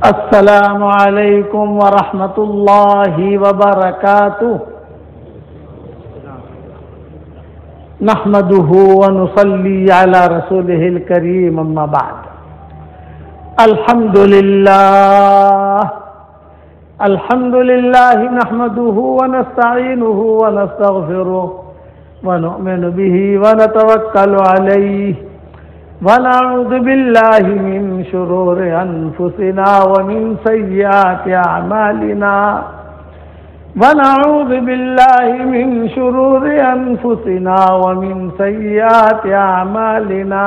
السلام علیکم ورحمۃ اللہ وبرکاتہ نحمده ونصلي على رسوله الكريم اما بعد الحمد لله نحمده ونستعينه ونستغفره ونؤمن به ونتوكل عليه ونعوذ بالله من شرور أنفسنا ومن سيئات أعمالنا ونعوذ بالله من شرور أنفسنا ومن سيئات أعمالنا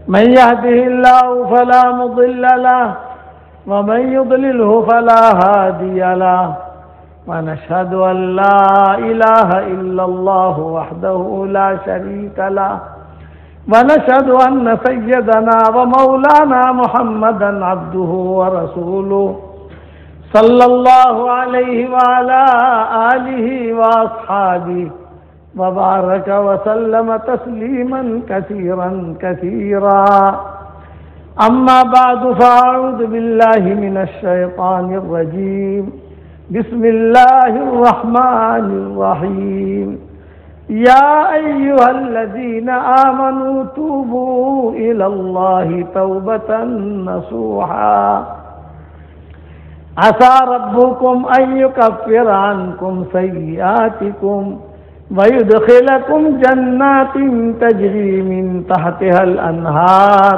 من يهده الله فلا مضل له ومن يضلله فلا هادي له ونشهد أن لا إله إلا الله وحده لا شريك له ونشهد أن سيدنا ومولانا محمدا عبده ورسوله صلى الله عليه وعلى آله وأصحابه وبارك وسلم تسليما كثيرا كثيرا أما بعد فأعوذ بالله من الشيطان الرجيم بسم الله الرحمن الرحيم يا أيها الذين آمنوا توبوا إلى الله توبة نصوحا عسى ربكم أن يكفر عنكم سيئاتكم ويدخلكم جنات تجري من تحتها الأنهار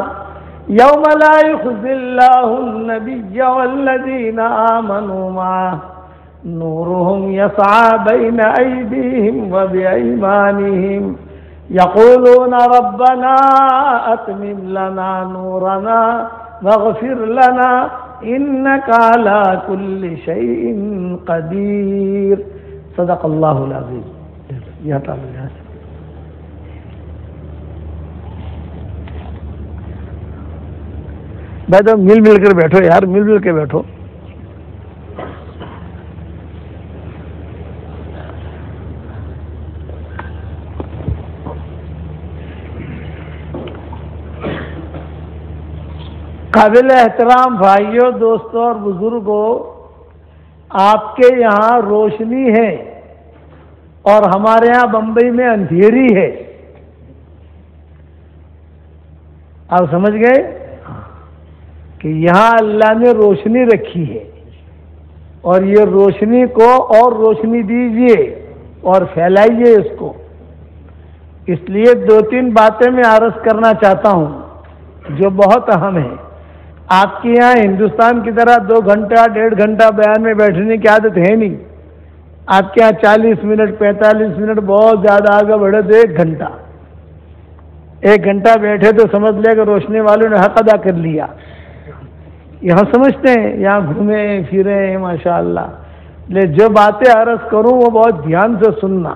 يوم لا يخزي الله النبي والذين آمنوا معه نورهم يسعى بين أيديهم وبأيمانهم يقولون ربنا أتمم لنا نورنا واغفر لنا إنك على كل شيء قدير صدق الله العظيم. یا تعالی بیٹھو، مل کر بیٹھو یار، مل کے بیٹھو. قابل احترام بھائیوں، دوستوں اور بزرگوں، آپ کے یہاں روشنی ہے اور ہمارے یہاں بمبئی میں اندھیری ہے. آپ سمجھ گئے کہ یہاں اللہ نے روشنی رکھی ہے اور یہ روشنی کو اور روشنی دیجئے اور پھیلائیے اس کو. اس لیے دو تین باتیں میں عرض کرنا چاہتا ہوں جو بہت اہم ہیں. آپ کے یہاں ہندوستان کی طرح 2 گھنٹہ 1.5 گھنٹہ بیان میں بیٹھنے کی عادت ہے نہیں. آپ کے یہاں 40 منٹ 45 منٹ، بہت زیادہ آگے بڑھے تو 1 گھنٹہ. 1 گھنٹہ بیٹھے تو سمجھ لے کہ روشنی والوں نے حق ادا کر لیا. یہاں سمجھتے ہیں، یہاں گھومیں پھریں ماشاءاللہ. لیکن جو باتیں عرض کروں وہ بہت دھیان سے سننا.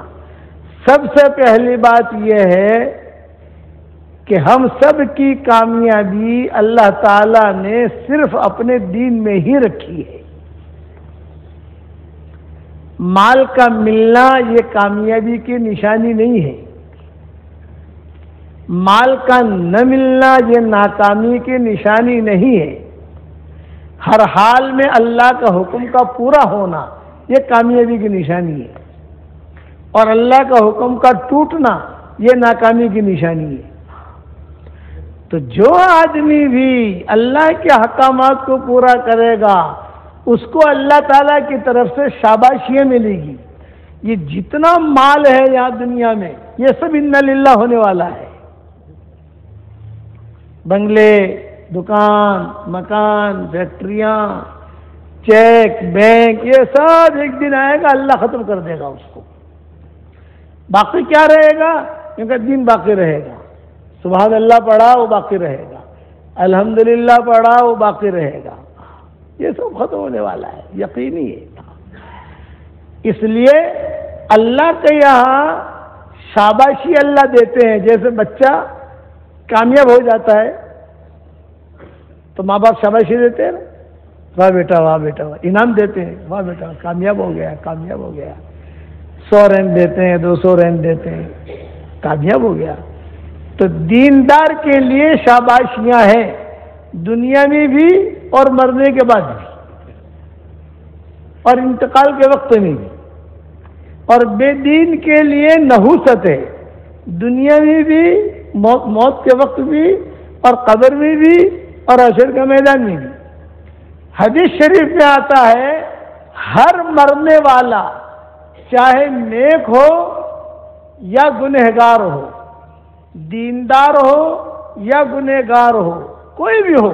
سب سے پہلی بات یہ ہے کہ ہم سب کی کامیابی اللہ تعالیٰ نے صرف اپنے دین میں ہی رکھی ہے. مال کا ملنا یہ کامیابی کی نشانی نہیں ہے. مال کا نہ ملنا یہ ناکامی کی نشانی نہیں ہے. ہر حال میں اللہ کا حکم کا پورا ہونا یہ کامیابی کی نشانی ہے، اور اللہ کا حکم کا ٹوٹنا یہ ناکامی کی نشانی ہے. تو جو آدمی بھی اللہ کے احکامات کو پورا کرے گا اس کو اللہ تعالیٰ کی طرف سے شاباشیاں ملے گی. یہ جتنا مال ہے یہاں دنیا میں یہ سب انا للہ ہونے والا ہے. بنگلے، دکان، مکان، فیکٹریاں، چیک، بینک، یہ سب ایک دن آئے گا اللہ ختم کر دے گا اس کو. باقی کیا رہے گا؟ کیونکہ دین باقی رہے گا. سبحان اللہ پڑھا وہ باقی رہے گا، الحمدللہ پڑھا وہ باقی رہے گا. یہ سب ختم ہونے والا ہے، یقینی ہے. اس لیے اللہ کے یہاں شاباشی اللہ دیتے ہیں. جیسے بچہ کامیاب ہو جاتا ہے تو ماں باپ شاباشی دیتے ہیں نا، واہ بیٹا واہ بیٹا، انعام دیتے ہیں، واہ بیٹا کامیاب ہو گیا کامیاب ہو گیا. 100 رینک دیتے ہیں، 200 رینک دیتے ہیں، کامیاب ہو گیا. تو دیندار کے لیے شاباشیاں ہیں، دنیا میں بھی اور مرنے کے بعد بھی، اور انتقال کے وقت میں بھی. اور بے دین کے لیے نحوست ہے، دنیا میں بھی، موت کے وقت بھی، اور قبر میں بھی، اور حشر کے میدان میں بھی. حدیث شریف میں آتا ہے ہر مرنے والا چاہے نیک ہو یا گنہگار ہو، دیندار ہو یا گنہگار ہو، کوئی بھی ہو،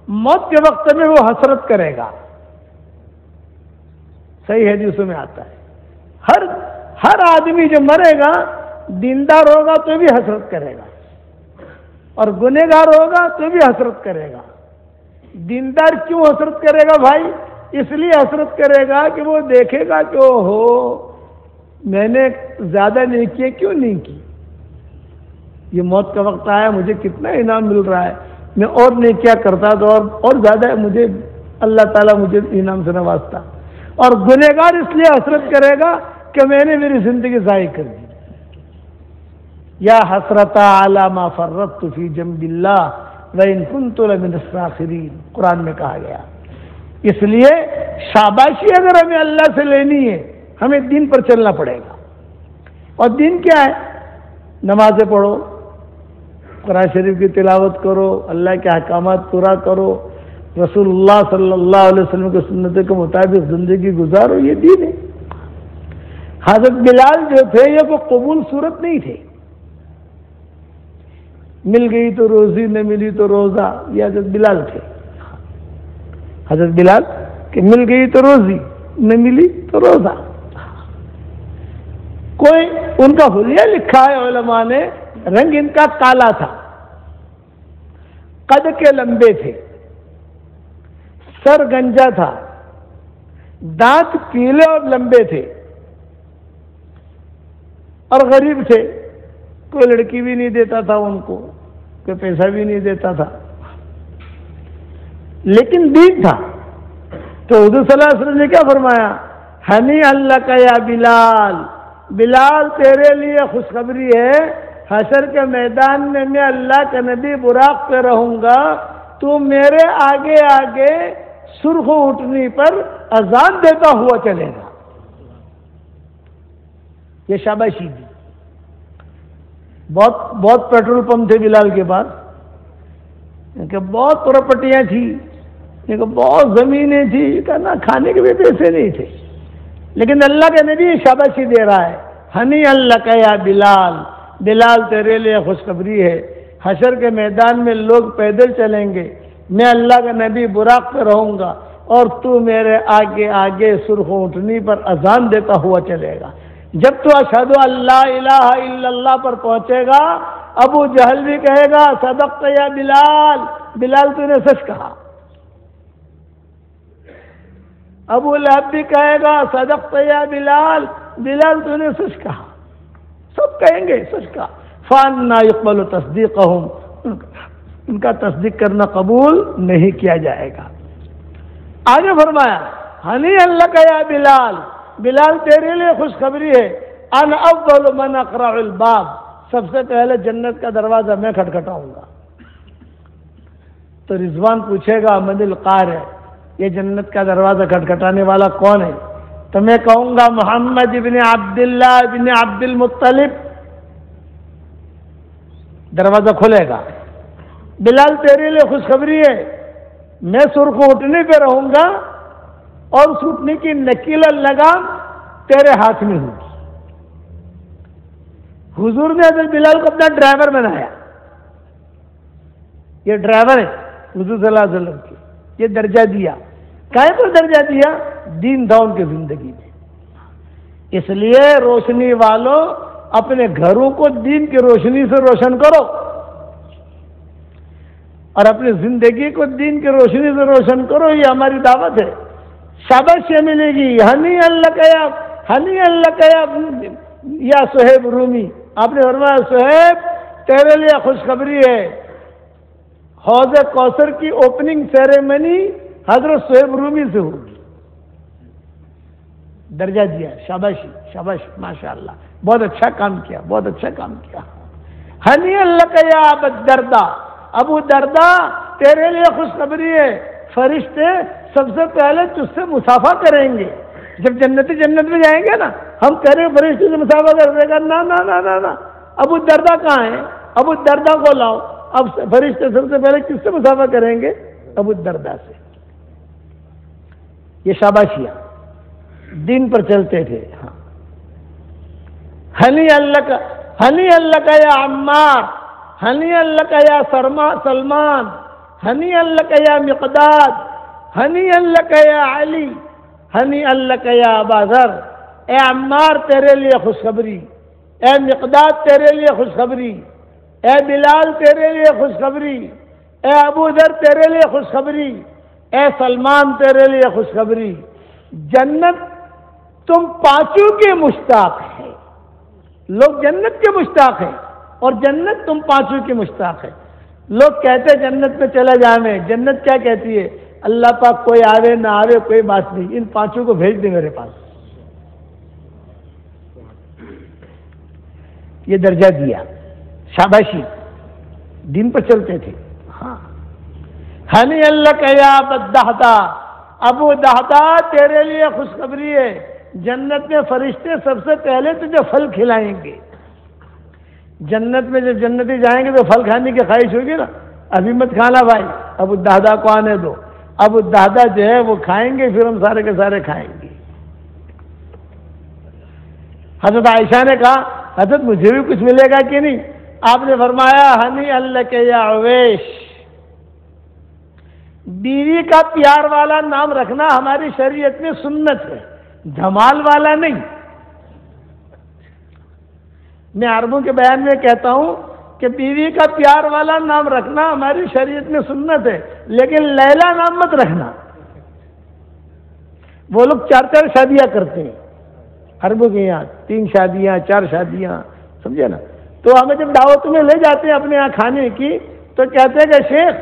موت کے وقت میں وہ حسرت کرے گا. صحیح حدیثوں میں آتا ہے ہر آدمی جو مرے گا دیندار ہوگا تو بھی حسرت کرے گا، اور گنہگار ہوگا تو بھی حسرت کرے گا. دیندار کیوں حسرت کرے گا بھائی؟ اس لیے حسرت کرے گا کہ وہ دیکھے گا کہ ہو میں نے زیادہ نیکیاں کیوں نہیں کی، یہ موت کا وقت آیا مجھے کتنا انعام مل رہا ہے، میں اور نیکیاں کرتا تو اور زیادہ مجھے اللہ تعالیٰ مجھے انعام سے نوازتا. اور گنہگار اس لیے حسرت کرے گا کہ میں نے میری زندگی ضائع کر دی. یا حسرتا علی ما فرطت فی جنب اللہ وَإِن كُنتُ لَمِنَ السَّاخِرِينَ، قرآن میں کہا گیا. اس لیے شاباشی اگر ہمیں اللہ سے لینی ہے ہمیں دین پر چلنا پڑے گا. اور دین کیا ہے؟ نمازیں پڑھو، قرآن شریف کی تلاوت کرو، اللہ کے احکامات پورا کرو، رسول اللہ صلی اللہ علیہ وسلم کی سنت کے مطابق زندگی گزارو، یہ دین ہے. حضرت بلال جو تھے یہ کوئی قبول صورت نہیں تھے، مل گئی تو روزی، نہ ملی تو روزہ. یہ حضرت بلال تھے، حضرت بلال کہ مل گئی تو روزی، نہ ملی تو روزہ. کوئی ان کا حلیہ لکھا ہے علماء نے، رنگ ان کا کالا تھا، قد کے لمبے تھے، سر گنجا تھا، دانت پیلے اور لمبے تھے، اور غریب تھے. کوئی لڑکی بھی نہیں دیتا تھا ان کو، کوئی پیسہ بھی نہیں دیتا تھا، لیکن دین تھا. تو حضور صلی اللہ علیہ وسلم نے کیا فرمایا؟ ہنی اللہ کا یا بلال، بلال تیرے لیے خوشخبری ہے، حشر کے میدان میں میں اللہ کے نبی براق پہ رہوں گا، تو میرے آگے آگے سرخ اٹھنی پر اذان دیتا ہوا چلے گا. یہ شاباشی دی. بہت پیٹرول پمپ تھے بلال کے پاس، کہ بہت پراپرٹیاں تھیں، بہت زمینیں تھیں، کہنا کھانے کے بھی پیسے نہیں تھے، لیکن اللہ کے نبی شاباشی دے رہا ہے. ہنی اللہ کا یا بلال، بلال تیرے لیے خوشخبری ہے، حشر کے میدان میں لوگ پیدل چلیں گے، میں اللہ کا نبی براق پہ رہوں گا، اور تو میرے آگے آگے سرخ اونٹنی پر اذان دیتا ہوا چلے گا. جب تو اشہد اللہ الہ الا اللہ پر پہنچے گا، ابو جہل بھی کہے گا صدقت یا بلال، بلال تو نے سچ کہا. ابو لہب بھی کہے گا صدقت یا بلال، بلال تو نے سچ کہا. سب کہیں گے سچ کہا. فَأَنَّىٰ يُقْبَلُ تَصْدِيقَهُمْ، ان کا تصدیق کرنا قبول نہیں کیا جائے گا. آگے فرمایا ہنی اللہ کا یا بلال، بلال تیرے لیے خوشخبری ہے، انا اول من اقرع الباب، سب سے پہلے جنت کا دروازہ میں کھٹکھٹاؤں گا. تو رضوان پوچھے گا من القارع، یہ جنت کا دروازہ کھٹکھٹانے والا کون ہے؟ تو میں کہوں گا محمد ابن عبداللہ ابن عبد المطلب. دروازہ کھلے گا. بلال تیرے لیے خوشخبری ہے، میں سرخ اٹھنے پہ رہوں گا، اور اس اٹھنے کی نکیل لگام تیرے ہاتھ میں ہوگی. حضور نے حضرت بلال کو اپنا ڈرائیور بنایا. یہ ڈرائیور ہے حضور صلی اللہ علیہ وسلم کی، یہ درجہ دیا. کائے کو درجہ دیا؟ دین تھا ان کی زندگی میں. اس لیے روشنی والوں اپنے گھروں کو دین کی روشنی سے روشن کرو، اور اپنی زندگی کو دین کی روشنی سے روشن کرو. یہ ہماری دعوت ہے. شاباشی ملے گی. ہنی اللہ کا یا صہیب رومی، آپ نے فرمایا صہیب تیرے لیے خوشخبری ہے، حوض کوثر کی اوپننگ سیریمنی حضرت صہیب رومی سے ہوگی. درجہ دیا. شاباشی شاباشی، ماشاءاللہ، بہت اچھا کام کیا، بہت اچھا کام کیا. ہنی اللہ کا یا ابو الدرداء، ابو دردا تیرے لیے خوشخبری ہے، فرشتے سب سے پہلے تجھ سے مصافحہ کریں گے۔ جب جنتی جنت میں جائیں گے نا، ہم کہہ رہے ہیں فرشتے سے مصافحہ کر دے گا، نہ نہ نہ نہ نہ، ابو الدرداء کہاں ہے؟ ابو الدرداء کو لاؤ۔ اب فرشتے سب سے پہلے کس سے مصافحہ کریں گے؟ ابو الدرداء سے۔ یہ شاباشیہ دین پر چلتے تھے۔ ہاں، ہنی اللہ کا یا عمار، ہنی اللہ کا یا سلمان، ہنی اللہ کا یا مقداد، ہنی اللہ کا یا علی، ہنی اللہ کا یا ابا ذر۔ اے عمار تیرے لیے خوشخبری، اے مقداد تیرے لیے خوشخبری، اے بلال تیرے لیے خوشخبری، اے ابو ذر تیرے لیے خوشخبری، اے سلمان تیرے لیے خوشخبری۔ جنت تم پانچوں کے مشتاق ہیں۔ لوگ جنت کے مشتاق ہیں اور جنت تم پانچوں کے مشتاق ہیں۔ لوگ کہتے جنت میں چلا جائیں، جنت کیا کہتی ہے؟ اللہ پاک کوئی آوے نہ آوے کوئی بات نہیں، ان پانچوں کو بھیج دے میرے پاس۔ یہ درجہ دیا، شاباشی، دین پر چلتے تھے۔ ہاں، ہنی اللہ کا یا ابو الدہداء، ابو دہداء تیرے لیے خوشخبری ہے، جنت میں فرشتے سب سے پہلے تجھے پھل کھلائیں گے۔ جنت میں جب جنتی جائیں گے تو پھل کھانے کی خواہش ہوگی نا، ابھی مت کھانا بھائی، ابو الدہداء کو آنے دو۔ ابو الدہداء جو ہے وہ کھائیں گے، پھر ہم سارے کے سارے کھائیں گے۔ حضرت عائشہ نے کہا حضرت مجھے بھی کچھ ملے گا کہ نہیں؟ آپ نے فرمایا ہنی اللہ کے یا عویش، بیوی کا پیار والا نام رکھنا ہماری شریعت میں سنت ہے، جمال والا نہیں۔ میں عربوں کے بیان میں کہتا ہوں کہ بیوی کا پیار والا نام رکھنا ہماری شریعت میں سنت ہے، لیکن لیلا نام مت رکھنا۔ وہ لوگ 4 شادیاں کرتے ہیں، عربوں کے یہاں 3 شادیاں 4 شادیاں، سمجھے نا؟ تو ہمیں جب دعوتوں میں لے جاتے ہیں اپنے یہاں کھانے کی، تو کہتے ہیں کہ شیخ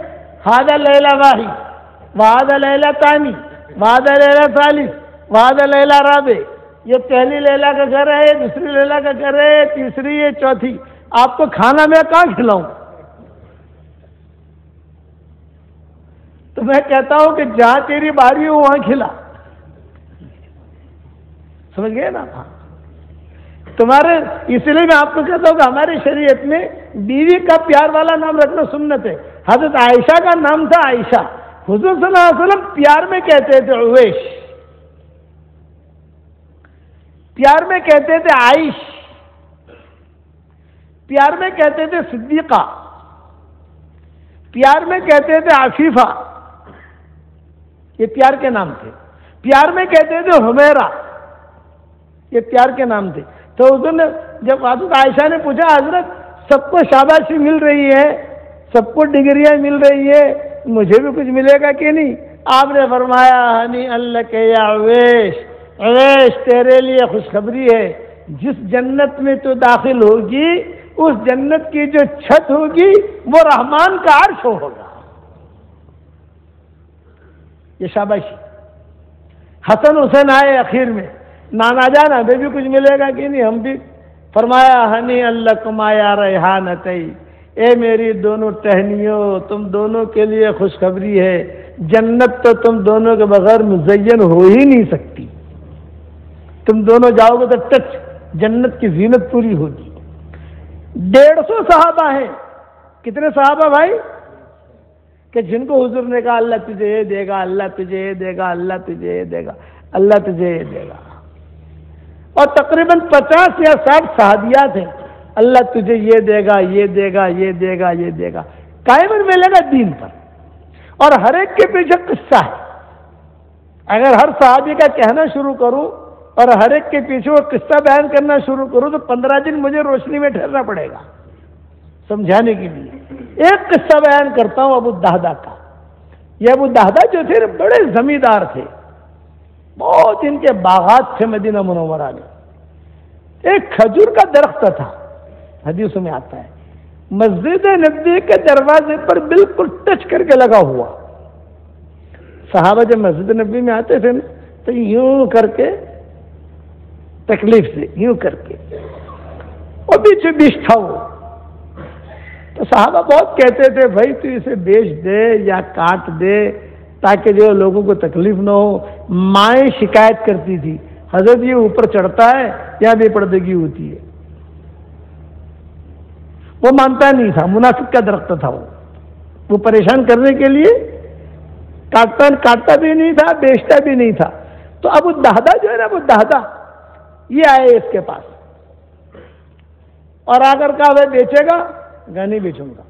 ہذا لیلہ واحد وہذا لیلہ ثانی وہذا لیلہ ثالث وہذا لیلہ رابع، یہ پہلی لیلہ کا گھر ہے، دوسری لیلہ کا گھر ہے، تیسری ہے، چوتھی۔ آپ کو کھانا میں کہاں کھلاؤں؟ تو میں کہتا ہوں کہ جہاں تیری باری ہو وہاں کھلا، سمجھ گئے نا؟ تمہارے اس لیے میں آپ کو کہتا ہوں کہ ہماری شریعت میں بیوی کا پیار والا نام رکھنا سنت ہے۔ حضرت عائشہ کا نام تھا عائشہ، حضور صلی اللہ علیہ وسلم پیار میں کہتے تھے عویش، پیار میں کہتے تھے عائش، پیار میں کہتے تھے صدیقہ، پیار میں کہتے تھے عفیفہ، یہ پیار کے نام تھے۔ پیار میں کہتے تھے حمیرہ، یہ پیار کے نام تھے۔ تو حضور نے جب حضرت عائشہ نے پوچھا حضرت سب کو شاباشی مل رہی ہے، سب کو ڈگریاں مل رہی ہے، مجھے بھی کچھ ملے گا کہ نہیں؟ آپ نے فرمایا ہنی اللہ کے یا عویش، عویش تیرے لیے خوشخبری ہے، جس جنت میں تو داخل ہوگی اس جنت کی جو چھت ہوگی وہ رحمان کا عرش ہوگا۔ یہ شاباشی۔ حسن حسین آئے اخیر میں، نانا جان ہمیں بھی کچھ ملے گا کہ نہیں؟ ہم بھی فرمایا ہنی اللہ کما یا ریحانتی، اے میری دونوں ٹہنیوں تم دونوں کے لیے خوشخبری ہے، جنت تو تم دونوں کے بغیر مزین ہو ہی نہیں سکتی، تم دونوں جاؤ گے تو ٹچ جنت کی زینت پوری ہوگی۔ 150 صحابہ ہیں، کتنے صحابہ بھائی؟ کہ جن کو حضور نے کہا اللہ تجھے یہ دے گا، اللہ تجھے یہ دے گا، اللہ تجھے یہ دے گا، اللہ تجھے یہ دے گا، اور تقریباً 50 یا 60 صحابیات ہیں، اللہ تجھے یہ دے گا، یہ دے گا، یہ دے گا، یہ دے گا، قائم ملے گا دین پر۔ اور ہر ایک کے پیچھے قصہ ہے، اگر ہر صحابی کا کہنا شروع کروں اور ہر ایک کے پیچھے وہ قصہ بیان کرنا شروع کروں تو 15 دن مجھے روشنی میں ٹھہرنا پڑے گا سمجھانے کے لیے۔ ایک قصہ بیان کرتا ہوں ابو الدہداء کا۔ یہ ابو الدہداء جو تھے بڑے زمیندار تھے، بہت ان کے باغات تھے مدینہ منورہ میں۔ ایک کھجور کا درخت تھا، حدیثوں میں آتا ہے، مسجد نبوی کے دروازے پر بالکل ٹچ کر کے لگا ہوا۔ صحابہ جب مسجد نبوی میں آتے تھے تو یوں کر کے، تکلیف سے یوں کر کے، اور بیچ بیچ تھا وہ، تو صحابہ بہت کہتے تھے بھائی تو اسے بیچ دے یا کاٹ دے تاکہ جو لوگوں کو تکلیف نہ ہو. مائیں شکایت کرتی تھی حضرت یہ اوپر چڑھتا ہے یا بے پردگی ہوتی ہے. وہ مانتا نہیں تھا, منافق کا درخت تھا وہ پریشان کرنے کے لیے کاٹتا بھی نہیں تھا, بیچتا بھی نہیں تھا. تو ابو الدہدہ جو ہے نا, ابو الدہدہ یہ آئے اس کے پاس اور آ کر کہا بھائی بیچے گا؟ نہیں بیچوں گا.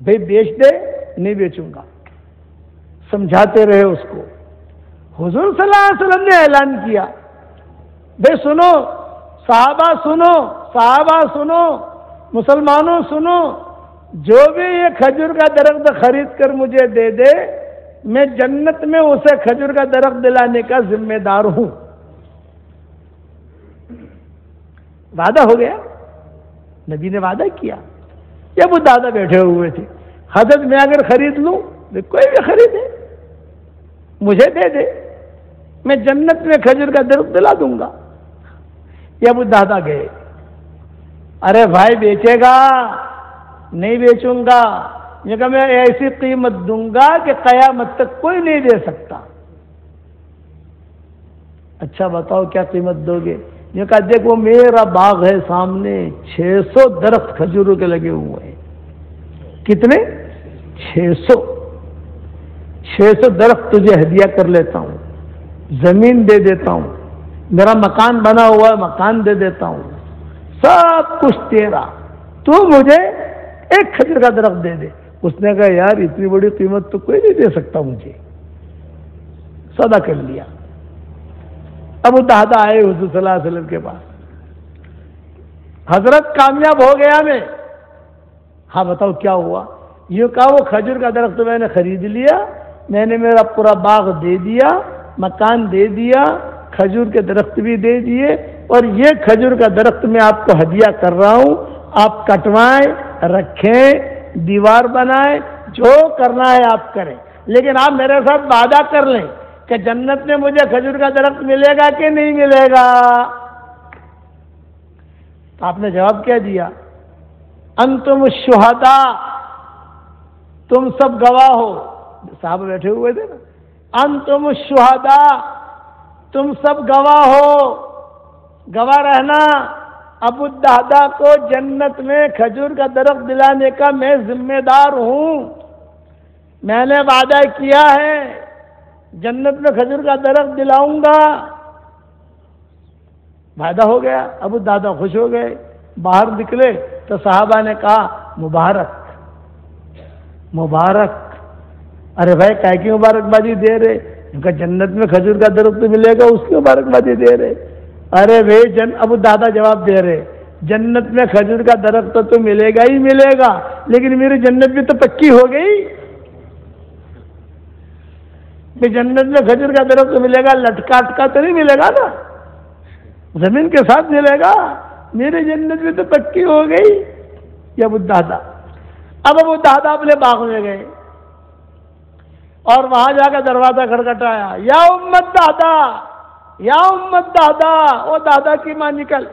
بھائی بیچ دے, نہیں بیچوں گا. سمجھاتے رہے اس کو. حضور صلی اللہ علیہ وسلم نے اعلان کیا بھائی سنو صحابہ سنو, مسلمانوں سنو, جو بھی یہ کھجور کا درخت خرید کر مجھے دے دے میں جنت میں اسے کھجور کا درخت دلانے کا ذمہ دار ہوں. وعدہ ہو گیا, نبی نے وعدہ کیا. یہ وہ دادا بیٹھے ہوئے تھے, حضرت میں اگر خرید لوں, کوئی بھی خریدے مجھے دے دے, میں جنت میں کھجور کا درخت دلا دوں گا. یہ ابو دادا گئے, ارے بھائی بیچے گا؟ نہیں بیچوں گا. یہ کہ میں ایسی قیمت دوں گا کہ قیامت تک کوئی نہیں دے سکتا. اچھا بتاؤ کیا قیمت دو گے؟ یہ کہا دیکھو میرا باغ ہے سامنے, 600 درخت کھجوروں کے لگے ہوئے ہیں. کتنے؟ 600 درخت تجھے ہدیہ کر لیتا ہوں, زمین دے دیتا ہوں, میرا مکان بنا ہوا ہے مکان دے دیتا ہوں, سب کچھ تیرا, تو مجھے ایک کھجور کا درخت دے دے. اس نے کہا یار اتنی بڑی قیمت تو کوئی نہیں دے سکتا مجھے. سودا کر لیا. ابو دہدہ آئے حضور صلی اللہ علیہ وسلم کے پاس, حضرت کامیاب ہو گیا میں. ہاں بتاؤ کیا ہوا؟ یہ کہا وہ کھجور کا درخت میں نے خرید لیا, میں نے میرا پورا باغ دے دیا, مکان دے دیا, کھجور کے درخت بھی دے دیے, اور یہ کھجور کا درخت میں آپ کو ہدیہ کر رہا ہوں. آپ کٹوائیں, رکھیں, دیوار بنائیں, جو کرنا ہے آپ کریں, لیکن آپ میرے ساتھ وعدہ کر لیں کہ جنت میں مجھے کھجور کا درخت ملے گا کہ نہیں ملے گا؟ آپ نے جواب کیا دیا؟ انتم الشہداء, تم سب گواہ ہو. صاحب بیٹھے ہوئے تھے نا. انتم الشہداء, تم سب گواہ ہو, گواہ رہنا. ابو الدہدہ کو جنت میں کھجور کا درخت دلانے کا میں ذمہ دار ہوں. میں نے وعدہ کیا ہے جنت میں کھجور کا درخت دلاؤں گا. وعدہ ہو گیا. ابو الدہدہ خوش ہو گئے. باہر نکلے تو صحابہ نے کہا مبارک مبارک. ارے بھائی کیا کی مبارکبادی دے رہے؟ ان کا جنت میں کھجور کا درخت ملے گا, اس کی مبارکبادی دے رہے. ارے بھائی ابو دادا جواب دے رہے, جنت میں کھجور کا درخت تو ملے گا ہی ملے گا, لیکن میری جنت بھی تو پکی ہو گئی. کہ جنت میں کھجور کا درخت ملے گا, لٹکاٹ کا تو نہیں ملے گا نا, زمین کے ساتھ ملے گا. میری جنت بھی تو پکی ہو گئی. یہ ابو دادا. اب ابو دادا اپنے باغ میں گئے اور وہاں جا کر دروازہ کھٹکھٹایا, یا امت دادا, یا امت دادا, او دادا کی ماں نکل.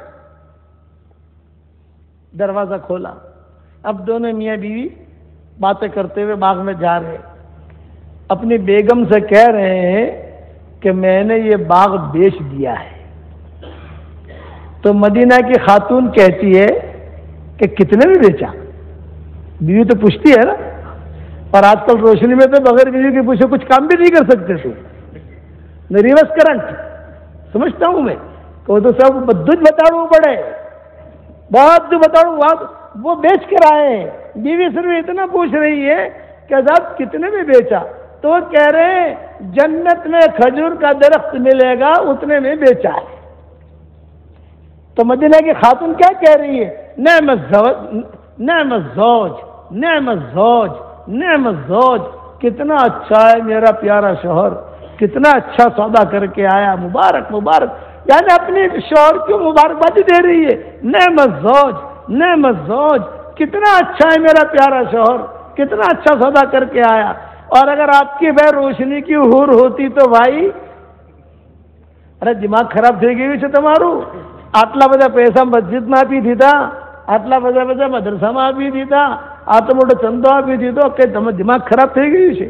دروازہ کھولا. اب دونوں میاں بیوی باتیں کرتے ہوئے باغ میں جا رہے, اپنی بیگم سے کہہ رہے ہیں کہ میں نے یہ باغ بیچ دیا ہے. تو مدینہ کی خاتون کہتی ہے کہ کتنے میں بیچا؟ بیوی تو پوچھتی ہے نا, اور آج کل روشنی میں تو بغیر بیوی کے پوچھے کچھ کام بھی نہیں کر سکتے. تو ریورس کرنٹ سمجھتا ہوں میں کہ وہ تو سب بدھ بتاڑوں پڑے, بہت بتاڑوں. وہ بیچ کر آئے ہیں. بیوی صرف اتنا پوچھ رہی ہے کہ صاحب کتنے میں بیچا؟ تو وہ کہہ رہے ہیں جنت میں کھجور کا درخت ملے گا اتنے میں بیچا ہے. تو مدینہ کی خاتون کیا کہہ رہی ہے؟ نعم الزوج, نعم الزوج, نعم الزوج. کتنا اچھا ہے میرا پیارا شوہر, کتنا اچھا سودا کر کے آیا, مبارک مبارک. یعنی اپنے شوہر کو مبارکبادی دے رہی ہے. نعم الزوج, نعم الزوج, کتنا اچھا ہے میرا پیارا شوہر, کتنا اچھا سودا کر کے آیا. اور اگر آپ کی بے روشنی کی حور ہوتی تو بھائی ارے دماغ خراب થઈ ગયું છે તમારું. આટલા બધા પૈસા મસ્જિદમાં આપી દીધા, આટલા બધા બધા મદરસામાં આપી દીધા, આ તો મોટો ચંદો આપી દીધો કે તમે દિમાગ ખરાબ થઈ ગયું છે.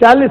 40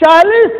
40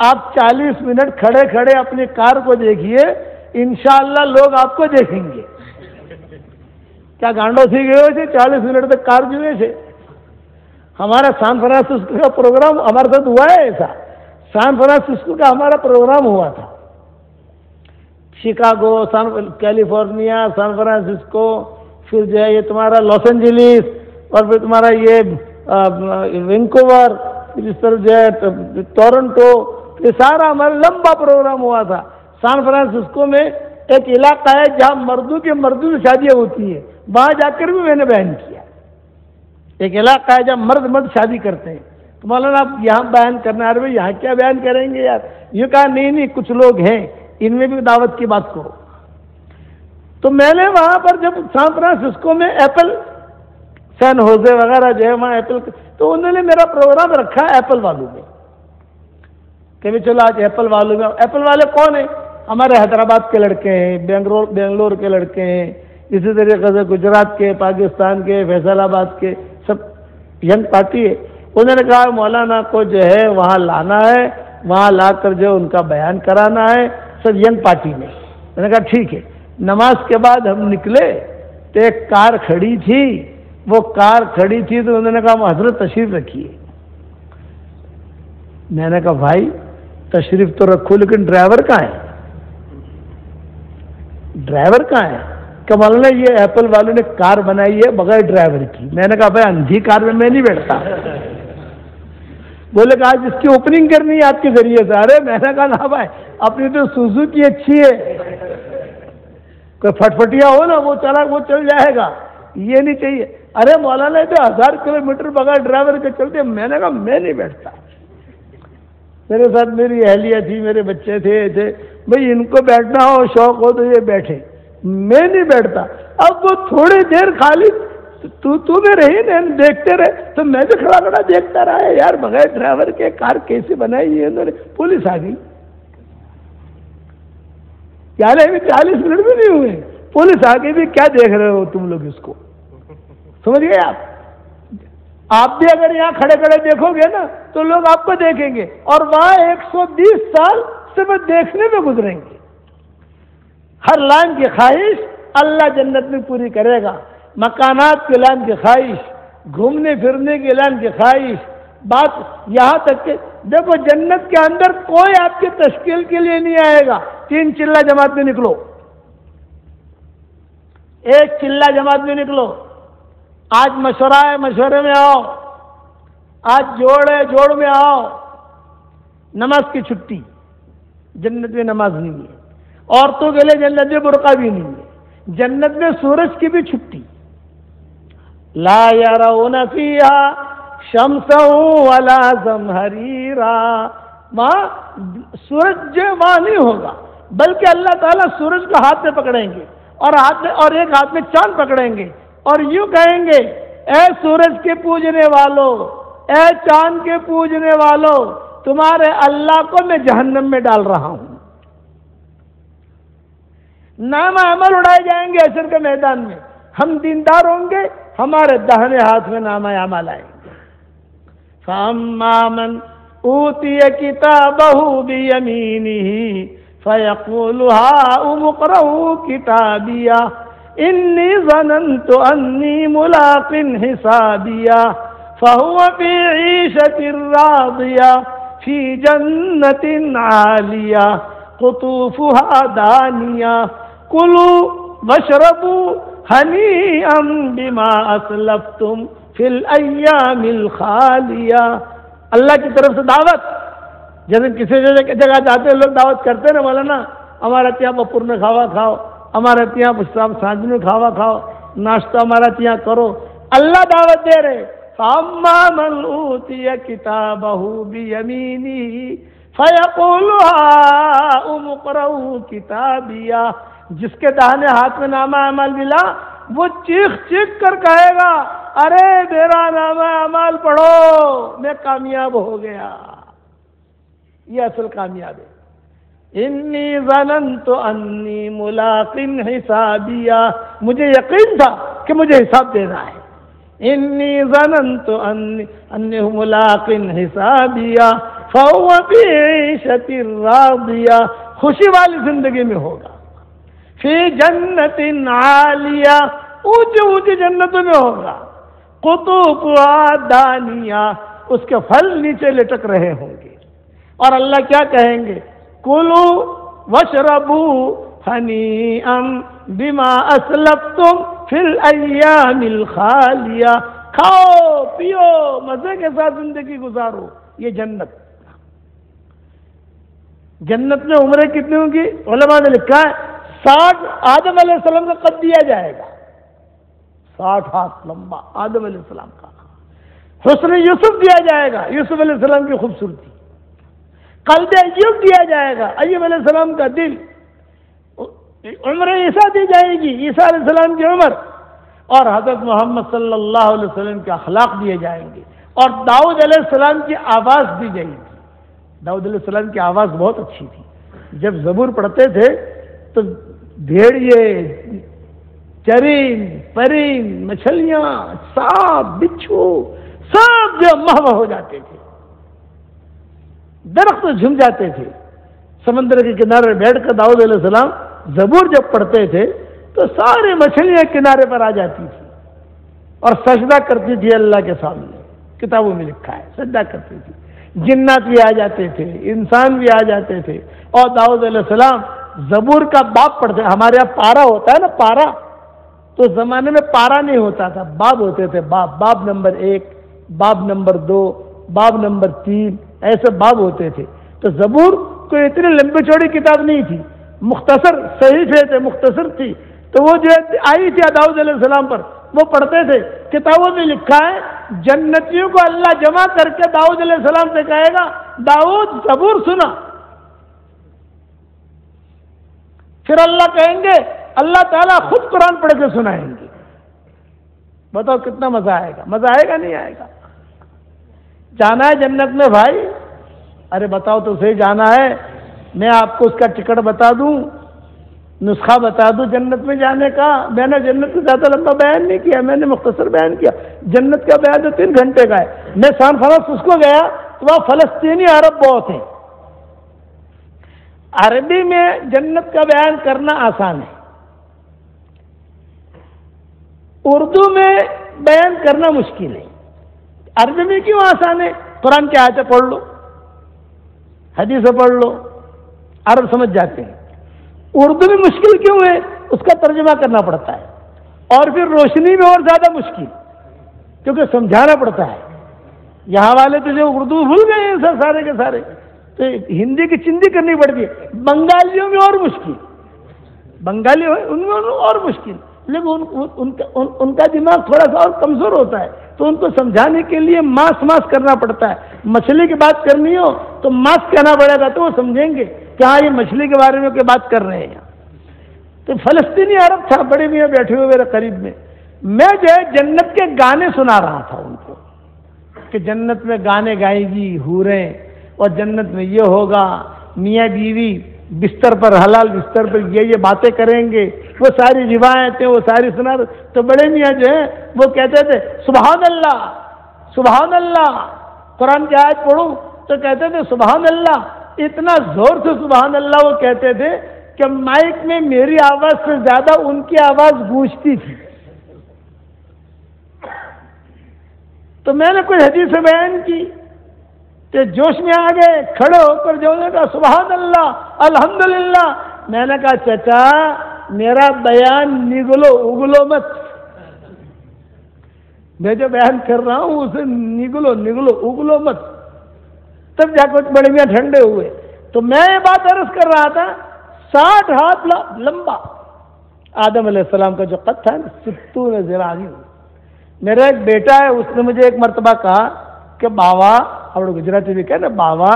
آپ 40 منٹ کھڑے کھڑے اپنی کار کو دیکھیے، انشاءاللہ لوگ آپ کو دیکھیں گے۔ کیا گانڈو سی گئے تھے 40 منٹ تک کار جوئے تھے۔ ہمارا سان فرانسسکو کا پروگرام ہمارے ساتھ ہوا ہے ایسا، سان فرانسسکو کا ہمارا پروگرام ہوا تھا، شکاگو، کیلیفورنیا، سان فرانسسکو، پھر جو ہے یہ تمہارا لاس اینجلس، اور پھر تمہارا یہ وینکوور، اس طرح جو ہے ٹورنٹو، یہ سارا ہمارا لمبا پروگرام ہوا تھا۔ سان فرانسسکو میں ایک علاقہ ہے جہاں مردوں سے شادیاں ہوتی ہیں، وہاں جا کر بھی میں نے بیان کیا۔ ایک علاقہ ہے جہاں مرد شادی کرتے ہیں، تو مولانا آپ یہاں بیان کرنا ہے، یہاں کیا بیان کریں گے یار؟ یہ کہا نہیں کچھ لوگ ہیں، ان میں بھی دعوت کی بات کرو۔ تو میں نے وہاں پر جب سان فرانسسکو میں ایپل، سین ہوزے وغیرہ جو ہے وہاں ایپل، تو انہوں نے میرا پروگرام رکھا ایپل والوں میں کہ بھی چلو آج ایپل والوں میں۔ ایپل والے کون ہیں؟ ہمارے حیدرآباد کے لڑکے ہیں، بنگلور کے لڑکے ہیں، اسی طریقے سے گجرات کے، پاکستان کے، فیصل آباد کے، سب ینگ پارٹی ہے۔ انہوں نے کہا مولانا کو جو ہے وہاں لانا ہے، وہاں لا کر جو ان کا بیان کرانا ہے، سب ینگ پارٹی میں۔ میں نے کہا ٹھیک ہے۔ نماز کے بعد ہم نکلے تو ایک کار کھڑی تھی، وہ کار کھڑی تھی تو انہوں نے کہا حضرت تشریف رکھیے۔ میں نے کہا بھائی تشریف تو رکھو لیکن ڈرائیور کہاں ہے؟ ڈرائیور کہاں ہے؟ کہ مولانا یہ ایپل والوں نے کار بنائی ہے بغیر ڈرائیور کی۔ میں نے کہا بھائی اندھی کار میں نہیں بیٹھتا۔ بولے کہ آج اس کی اوپننگ کرنی ہے آپ کے ذریعے سے۔ ارے میں نے کہا نا بھائی اپنی تو سوزوکی اچھی ہے، کوئی پھٹپٹیا ہو نا وہ چل جائے گا، یہ نہیں چاہیے۔ ارے مولانا تو 1000 کلومیٹر بغیر ڈرائیور کے چلتے۔ میں نے کہا میں نہیں بیٹھتا۔ میرے ساتھ میری اہلیہ تھی، میرے بچے تھے، بھائی ان کو بیٹھنا ہو شوق ہو تو یہ بیٹھے، میں نہیں بیٹھتا۔ اب وہ تھوڑی دیر خالی تو میں رہی نا، دیکھتے رہے تو میں بھی کھڑا کھڑا دیکھتا رہا یار بغیر ڈرائیور کے کار کیسے بنائی ہے انہوں نے۔ پولیس آ گئی، یار ابھی 40 منٹ بھی نہیں ہوئے، پولیس آ گئی بھی کیا دیکھ رہے ہو تم لوگ اس کو؟ سمجھ گئے آپ بھی اگر یہاں کھڑے کھڑے دیکھو گے نا تو لوگ آپ کو دیکھیں گے، اور وہاں 120 سال صرف دیکھنے میں گزریں گے۔ ہر لائن کی خواہش اللہ جنت میں پوری کرے گا، مکانات کی لائن کی خواہش، گھومنے پھرنے کی لائن کی خواہش، بات یہاں تک کہ دیکھو جنت کے اندر کوئی آپ کی تشکیل کے لیے نہیں آئے گا 3 چلہ جماعت میں نکلو، 1 چلہ جماعت میں نکلو، آج مشورہ ہے مشورے میں آؤ، آج جوڑ ہے جوڑ میں آؤ۔ نماز کی چھٹی، جنت میں نماز نہیں ہے۔ عورتوں کے لیے جنت میں برقع بھی نہیں ہے۔ جنت میں سورج کی بھی چھٹی، لا يرون فيها شمسا ولا زمهريرا، وہاں سورج جو وہاں نہیں ہوگا، بلکہ اللہ تعالیٰ سورج کو ہاتھ میں پکڑیں گے اور ایک ہاتھ میں چاند پکڑیں گے اور یوں کہیں گے اے سورج کے پوجنے والوں، اے چاند کے پوجنے والوں، تمہارے اللہ کو میں جہنم میں ڈال رہا ہوں۔ نامہ عمل اڑائے جائیں گے حشر کے میدان میں، ہم دیندار ہوں گے، ہمارے داہنے ہاتھ میں نامہ عمل آئیں گے۔ فَأَمَّا مَنْ أُوتِيَ كِتَابَهُ بِيَمِينِهِ فَيَقُولُ هَاؤُمُ اقْرَءُوا كِتَابِيَهْ إِنِّي ظَنَنْتُ أَنِّي مُلَاقٍ حِسَابِيَهْ فَهُوَ فِي عِيشَةٍ رَاضِيَةٍ فِي جَنَّةٍ عَالِيَةٍ قُطُوفُهَا دَانِيَةٌ كُلُوا وَاشْرَبُوا هَنِيئًا بِمَا أَسْلَفْتُمْ فِي الْأَيَّامِ الْخَالِيَةِ۔ اللہ کی طرف سے دعوت، جیسے کسی جگہ جاتے ہیں لوگ دعوت کرتے ہیں نا، مولانا ہمارا تیاں بپور میں کھاوا کھاؤ، ہمارا تیاں سانج میں کھاوا کھاؤ، ناشتہ ہمارا تیاں کرو۔ اللہ دعوت دے رہے فَأَمَّا مَنْ أُوتِيَ كِتَابَهُ بِيَمِينِهِ فَيَقُولُ هَاؤُمُ اقْرَءُوا كِتَابِيَهْ، جس کے داہنے ہاتھ میں نامہ عمل ملا وہ چیخ چیخ کر کہے گا ارے میرا نامہ عمل پڑھو، میں کامیاب ہو گیا۔ یہ اصل کامیاب ہے۔ انی ظننت انی ملاق حسابیہ، مجھے یقین تھا کہ مجھے حساب دینا ہے۔ انی ظننت انی ملاق حسابیہ فَهُوَ فِي عِيشَةٍ رَاضِيَةٍ، خوشی والی زندگی میں ہوگا. فی جنت عالیہ، اونچی اونچی جنتوں میں ہوگا. قطوفها دانیہ، اس کے پھل نیچے لٹک رہے ہوں گے. اور اللہ کیا کہیں گے؟ کلوا واشربوا ہنیئا بما اسلفتم فی الایام الخالیہ، کھاؤ پیو مزے کے ساتھ زندگی گزارو. یہ جنت. جنت میں عمریں کتنی ہوں گی؟ علماء نے لکھا ہے 60 آدم علیہ السلام کا قد دیا جائے گا، 60 ہاتھ لمبا آدم علیہ السلام کا. حسن یوسف دیا جائے گا، یوسف علیہ السلام کی خوبصورتی. قلب ایوب دیا جائے گا، ایوب علیہ السلام کا دل. عمر عیسیٰ دی جائے گی، عیسیٰ علیہ السلام کی عمر. اور حضرت محمد صلی اللہ علیہ وسلم کے اخلاق دیے جائیں گے. اور داؤد علیہ السلام کی آواز دی جائے گی. داؤد علیہ السلام کی آواز بہت اچھی تھی. جب زبور پڑھتے تھے تو بھیڑیے، چرین، پرین، مچھلیاں، سانپ، بچھو سب جو محو ہو جاتے تھے. درخت جھم جاتے تھے. سمندر کے کنارے بیٹھ کر داؤد علیہ السلام زبور جب پڑھتے تھے تو سارے مچھلیاں کنارے پر آ جاتی تھی اور سجدہ کرتی تھی اللہ کے سامنے. کتابوں میں لکھا ہے سجدہ کرتی تھی. جنات بھی آ جاتے تھے، انسان بھی آ جاتے تھے. اور داؤد علیہ السلام زبور کا باب پڑھتے. ہمارے یہاں پارا ہوتا ہے نا، پارا. تو زمانے میں پارا نہیں ہوتا تھا، باب ہوتے تھے. باب نمبر 1، باب نمبر 2، باب نمبر 3، ایسے باب ہوتے تھے. تو زبور کوئی اتنی لمبی چوڑی کتاب نہیں تھی، مختصر صحیفے تھے، مختصر تھی. تو وہ جو آئی تھی داؤد علیہ السلام پر وہ پڑھتے تھے. کتابوں میں لکھا ہے جنتیوں کو اللہ جمع کر کے داؤد علیہ السلام سے کہے گا داؤد زبور سنا. پھر اللہ کہیں گے، اللہ تعالیٰ خود قرآن پڑھ کے سنائیں گے. بتاؤ کتنا مزہ آئے گا؟ مزہ آئے گا نہیں آئے گا؟ جانا ہے جنت میں بھائی؟ ارے بتاؤ تو صحیح جانا ہے. میں آپ کو اس کا ٹکٹ بتا دوں، نسخہ بتا دوں جنت میں جانے کا. میں نے جنت کو زیادہ لمبا بیان نہیں کیا، میں نے مختصر بیان کیا. جنت کا بیان تو 3 گھنٹے کا ہے. میں سان فرانسسکو گیا تو وہاں فلسطینی عرب بہت ہیں. عربی میں جنت کا بیان کرنا آسان ہے، اردو میں بیان کرنا مشکل ہے. عربی میں کیوں آسان ہے؟ قرآن کی آیتیں پڑھ لو، حدیثیں پڑھ لو، عرب سمجھ جاتے ہیں. اردو میں مشکل کیوں ہے؟ اس کا ترجمہ کرنا پڑتا ہے. اور پھر روشنی میں اور زیادہ مشکل، کیونکہ سمجھانا پڑتا ہے. یہاں والے تو جو اردو بھول گئے ہیں سر سارے کے سارے، تو ہندی کی چندی کرنی پڑتی ہے. بنگالیوں میں اور مشکل، بنگالی ان میں اور مشکل. لیکن ان کا دماغ تھوڑا سا اور کمزور ہوتا ہے، تو ان کو سمجھانے کے لیے ماس کرنا پڑتا ہے. مچھلی کی بات کرنی ہو تو ماس کہنا پڑے گا تو وہ سمجھیں گے کہ ہاں یہ مچھلی کے بارے میں کوئی بات کر رہے ہیں. تو فلسطینی عرب تھا بڑے میاں بیٹھے ہوئے میرے قریب میں. میں جو ہے جنت کے گانے سنا رہا تھا ان کو کہ جنت میں گانے گائے گی حوریں، اور جنت میں یہ ہوگا، میاں بیوی بستر پر، حلال بستر پر یہ باتیں کریں گے. وہ ساری روایتیں وہ ساری سنا. تو بڑے میاں جو ہیں وہ کہتے تھے سبحان اللہ سبحان اللہ. قرآن کی آیت پڑھوں تو کہتے تھے سبحان اللہ. اتنا زور سے سبحان اللہ وہ کہتے تھے کہ مائک میں میری آواز سے زیادہ ان کی آواز گونجتی تھی. تو میں نے کوئی حدیث بیان کی کہ جوش میں آ گئے، کھڑے ہو کر جو نے کہا سبحان اللہ الحمدللہ. میں نے کہا چچا میرا بیان نگلو اگلو مت، میں جو بیان کر رہا ہوں اسے نگلو اگلو مت. تب جا کچھ بڑے میاں ٹھنڈے ہوئے. تو میں یہ بات عرض کر رہا تھا 60 ہاتھ لمبا آدم علیہ السلام کا جو قد تھا 70 ذراعی. میرا ایک بیٹا ہے، اس نے مجھے ایک مرتبہ کہا کہ باوا، اور گجراتی بھی کہنا باوا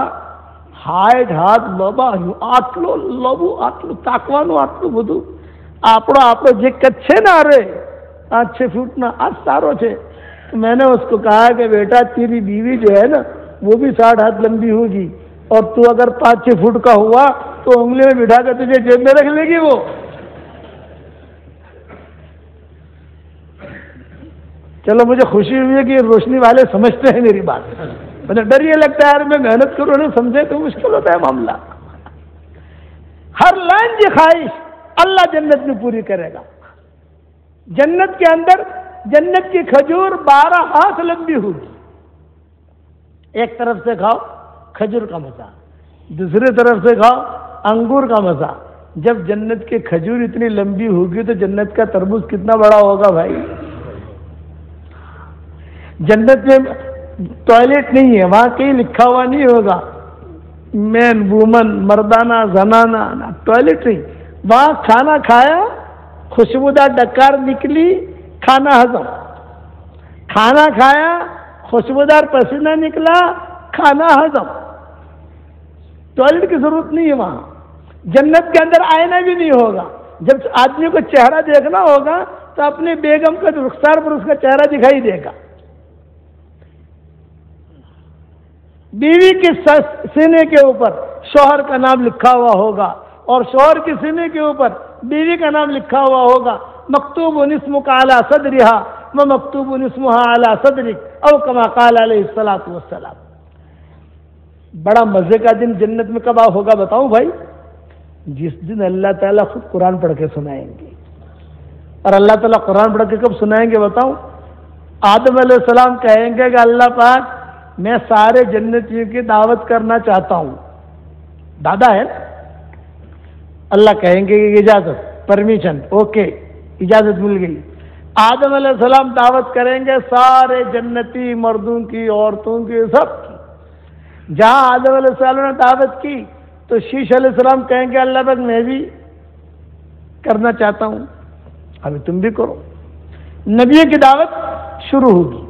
60 ہاتھ لوبا آٹلو لوبو آٹلو تاکوانو آٹلو بدو આપણો જે કદ છે ને અરે 5-6 ફૂટના આ સારો છે. تو میں نے اس کو کہا کہ بیٹا تیری بیوی جو ہے نا وہ بھی 60 ہاتھ لمبی ہوگی، اور تو اگر 5-6 فٹ کا ہوا تو انگلی میں بٹھا کر تجھے جیب میں رکھ لے گی وہ. چلو مجھے خوشی ہوئی ہے کہ روشنی والے سمجھتے ہیں میری بات. مطلب ڈر یہ لگتا ہے یار میں محنت کروں نہیں سمجھے تو مشکل ہوتا ہے معاملہ. ہر لائن کی خواہش اللہ جنت میں پوری کرے گا. جنت کے اندر جنت کی کھجور 12 ہاتھ لمبی ہوگی. ایک طرف سے کھاؤ کھجور کا مزہ, دوسری طرف سے کھاؤ انگور کا مزہ. جب جنت کی کھجور اتنی لمبی ہوگی تو جنت کا تربوز کتنا بڑا ہوگا بھائی. جنت میں ٹوائلٹ نہیں ہے, وہاں کہیں لکھا ہوا نہیں ہوگا مین وومن مردانہ زنانہ, ٹوائلٹ نہیں. وہاں کھانا کھایا خوشبودار ڈکار نکلی کھانا ہضم, کھانا کھایا خوشبودار پسینہ نکلا کھانا ہضم. ٹوائلٹ کی ضرورت نہیں ہے وہاں. جنت کے اندر آئینہ بھی نہیں ہوگا. جب آدمی کو چہرہ دیکھنا ہوگا تو اپنی بیگم کے رخسار پر اس کا چہرہ دکھائی دے گا. بیوی کے سینے کے اوپر شوہر کا نام لکھا ہوا ہوگا اور شوہر کے سینے کے اوپر بیوی کا نام لکھا ہوا ہوگا. مکتوب اسمک علی صدرہا و مکتوب اسمہا علی صدرک او کما قال علیہ الصلوۃ والسلام. بڑا مزے کا دن جنت میں کب ہوگا بتاؤں بھائی؟ جس دن اللہ تعالیٰ خود قرآن پڑھ کے سنائیں گے. اور اللہ تعالیٰ قرآن پڑھ کے کب سنائیں گے بتاؤں؟ آدم علیہ السلام کہیں گے کہ اللہ پاک میں سارے جنتیوں کی دعوت کرنا چاہتا ہوں. دادا ہے, اللہ کہیں گے کہ اجازت پرمیشن اوکے اجازت مل گئی. آدم علیہ السلام دعوت کریں گے سارے جنتی مردوں کی عورتوں کی سب کی. جہاں آدم علیہ السلام نے دعوت کی تو شیش علیہ السلام کہیں گے اللہ پاک میں بھی کرنا چاہتا ہوں, ابھی تم بھی کرو. نبی کی دعوت شروع ہوگی.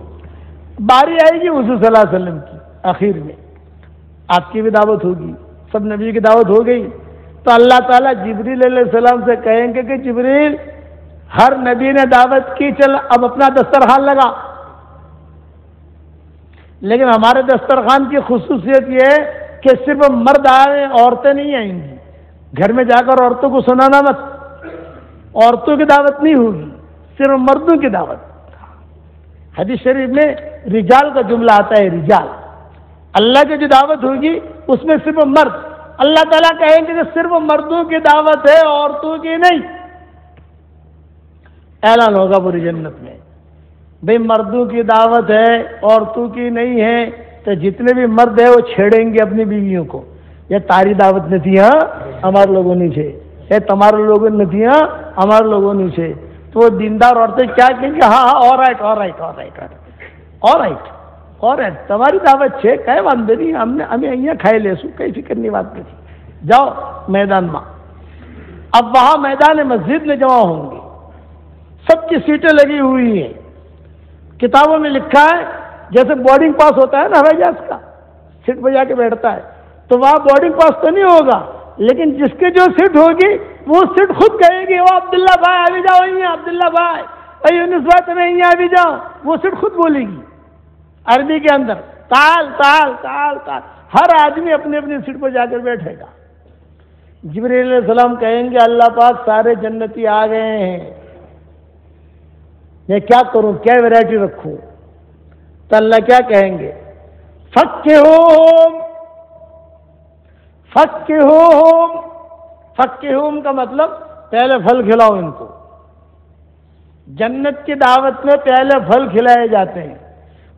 باری آئے گی حضور صلی اللہ علیہ وسلم کی آخر میں, آپ کی بھی دعوت ہوگی. سب نبی کی دعوت ہو گئی تو اللہ تعالیٰ جبریل علیہ السلام سے کہیں گے کہ جبریل ہر نبی نے دعوت کی, چل اب اپنا دسترخوان لگا. لیکن ہمارے دسترخوان کی خصوصیت یہ ہے کہ صرف مرد آئے عورتیں نہیں آئیں گی. گھر میں جا کر عورتوں کو سنانا مت, عورتوں کی دعوت نہیں ہوگی, صرف مردوں کی دعوت. حدیث شریف میں رجال کا جملہ آتا ہے, رجال. اللہ کی جو دعوت ہوگی اس میں صرف مرد. اللہ تعالیٰ کہیں گے کہ صرف مردوں کی دعوت ہے عورتوں کی نہیں. اعلان ہوگا پوری جنت میں بھئی مردوں کی دعوت ہے عورتوں کی نہیں ہے. تو جتنے بھی مرد ہیں وہ چھیڑیں گے اپنی بیویوں کو, یہ تاری دعوت نہیں تھی ہاں ہمارے لوگوں نے چھے, یہ تمہارے لوگوں نے تھی ہاں ہمارے لوگوں نے چھے. تو وہ دیندار عورتیں کیا کہیں گے, ہاں ہاں all right all right all right all right all right تمہاری دعوت چھے کہے باندھ نہیں ہمیں અહીંયા کھائے لیسوں کئی فکر نہیں بات نہیں. جاؤ میدان میں. اب وہاں میدان مسجد میں جمع ہوں گے, سب کی سیٹیں لگی ہوئی ہیں. کتابوں میں لکھا ہے جیسے بورڈنگ پاس ہوتا ہے نا ہوائی جہاز کا, سیٹ پہ جا کے بیٹھتا ہے, تو وہاں بورڈنگ پاس تو نہیں ہوگا لیکن جس کی جو سیٹ ہوگی وہ سیٹ خود کہے گی وہ عبداللہ بھائی ابھی جاؤ અહીંયા, عبداللہ بھائی اے یونس بھائی تمہیں અહીંયા ابھی جاؤ. وہ سیٹ خود بولے گی عربی کے اندر تال تال تال تال. ہر آدمی اپنی اپنی سیٹ پر جا کر بیٹھے گا. جبریل علیہ السلام کہیں گے اللہ پاک سارے جنتی آ گئے ہیں, میں کیا کروں کیا ویرائٹی رکھوں؟ تو اللہ کیا کہیں گے, فکہوہم. فکہوہم, فکہوہم کا مطلب پہلے پھل کھلاؤ ان کو. جنت کی دعوت میں پہلے پھل کھلائے جاتے ہیں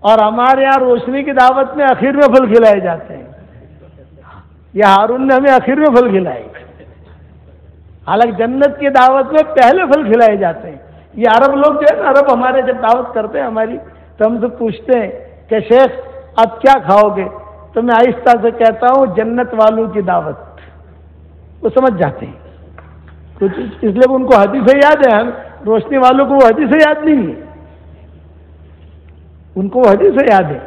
اور ہمارے یہاں روشنی کی دعوت میں آخر میں پھل کھلائے جاتے ہیں. یہ ہارون نے ہمیں آخر میں پھل کھلائے, حالانکہ جنت کی دعوت میں پہلے پھل کھلائے جاتے ہیں. یہ عرب لوگ جو ہے نا, عرب ہمارے جب دعوت کرتے ہیں ہماری تو ہم سے پوچھتے ہیں کہ شیخ آپ کیا کھاؤ گے, تو میں آہستہ سے کہتا ہوں جنت والوں کی دعوت. وہ سمجھ جاتے ہیں کچھ, اس لیے ان کو حدیث یاد ہے. ہم روشنی والوں کو وہ حدیث یاد نہیں ہے, ان کو وہ حدیث یاد ہے.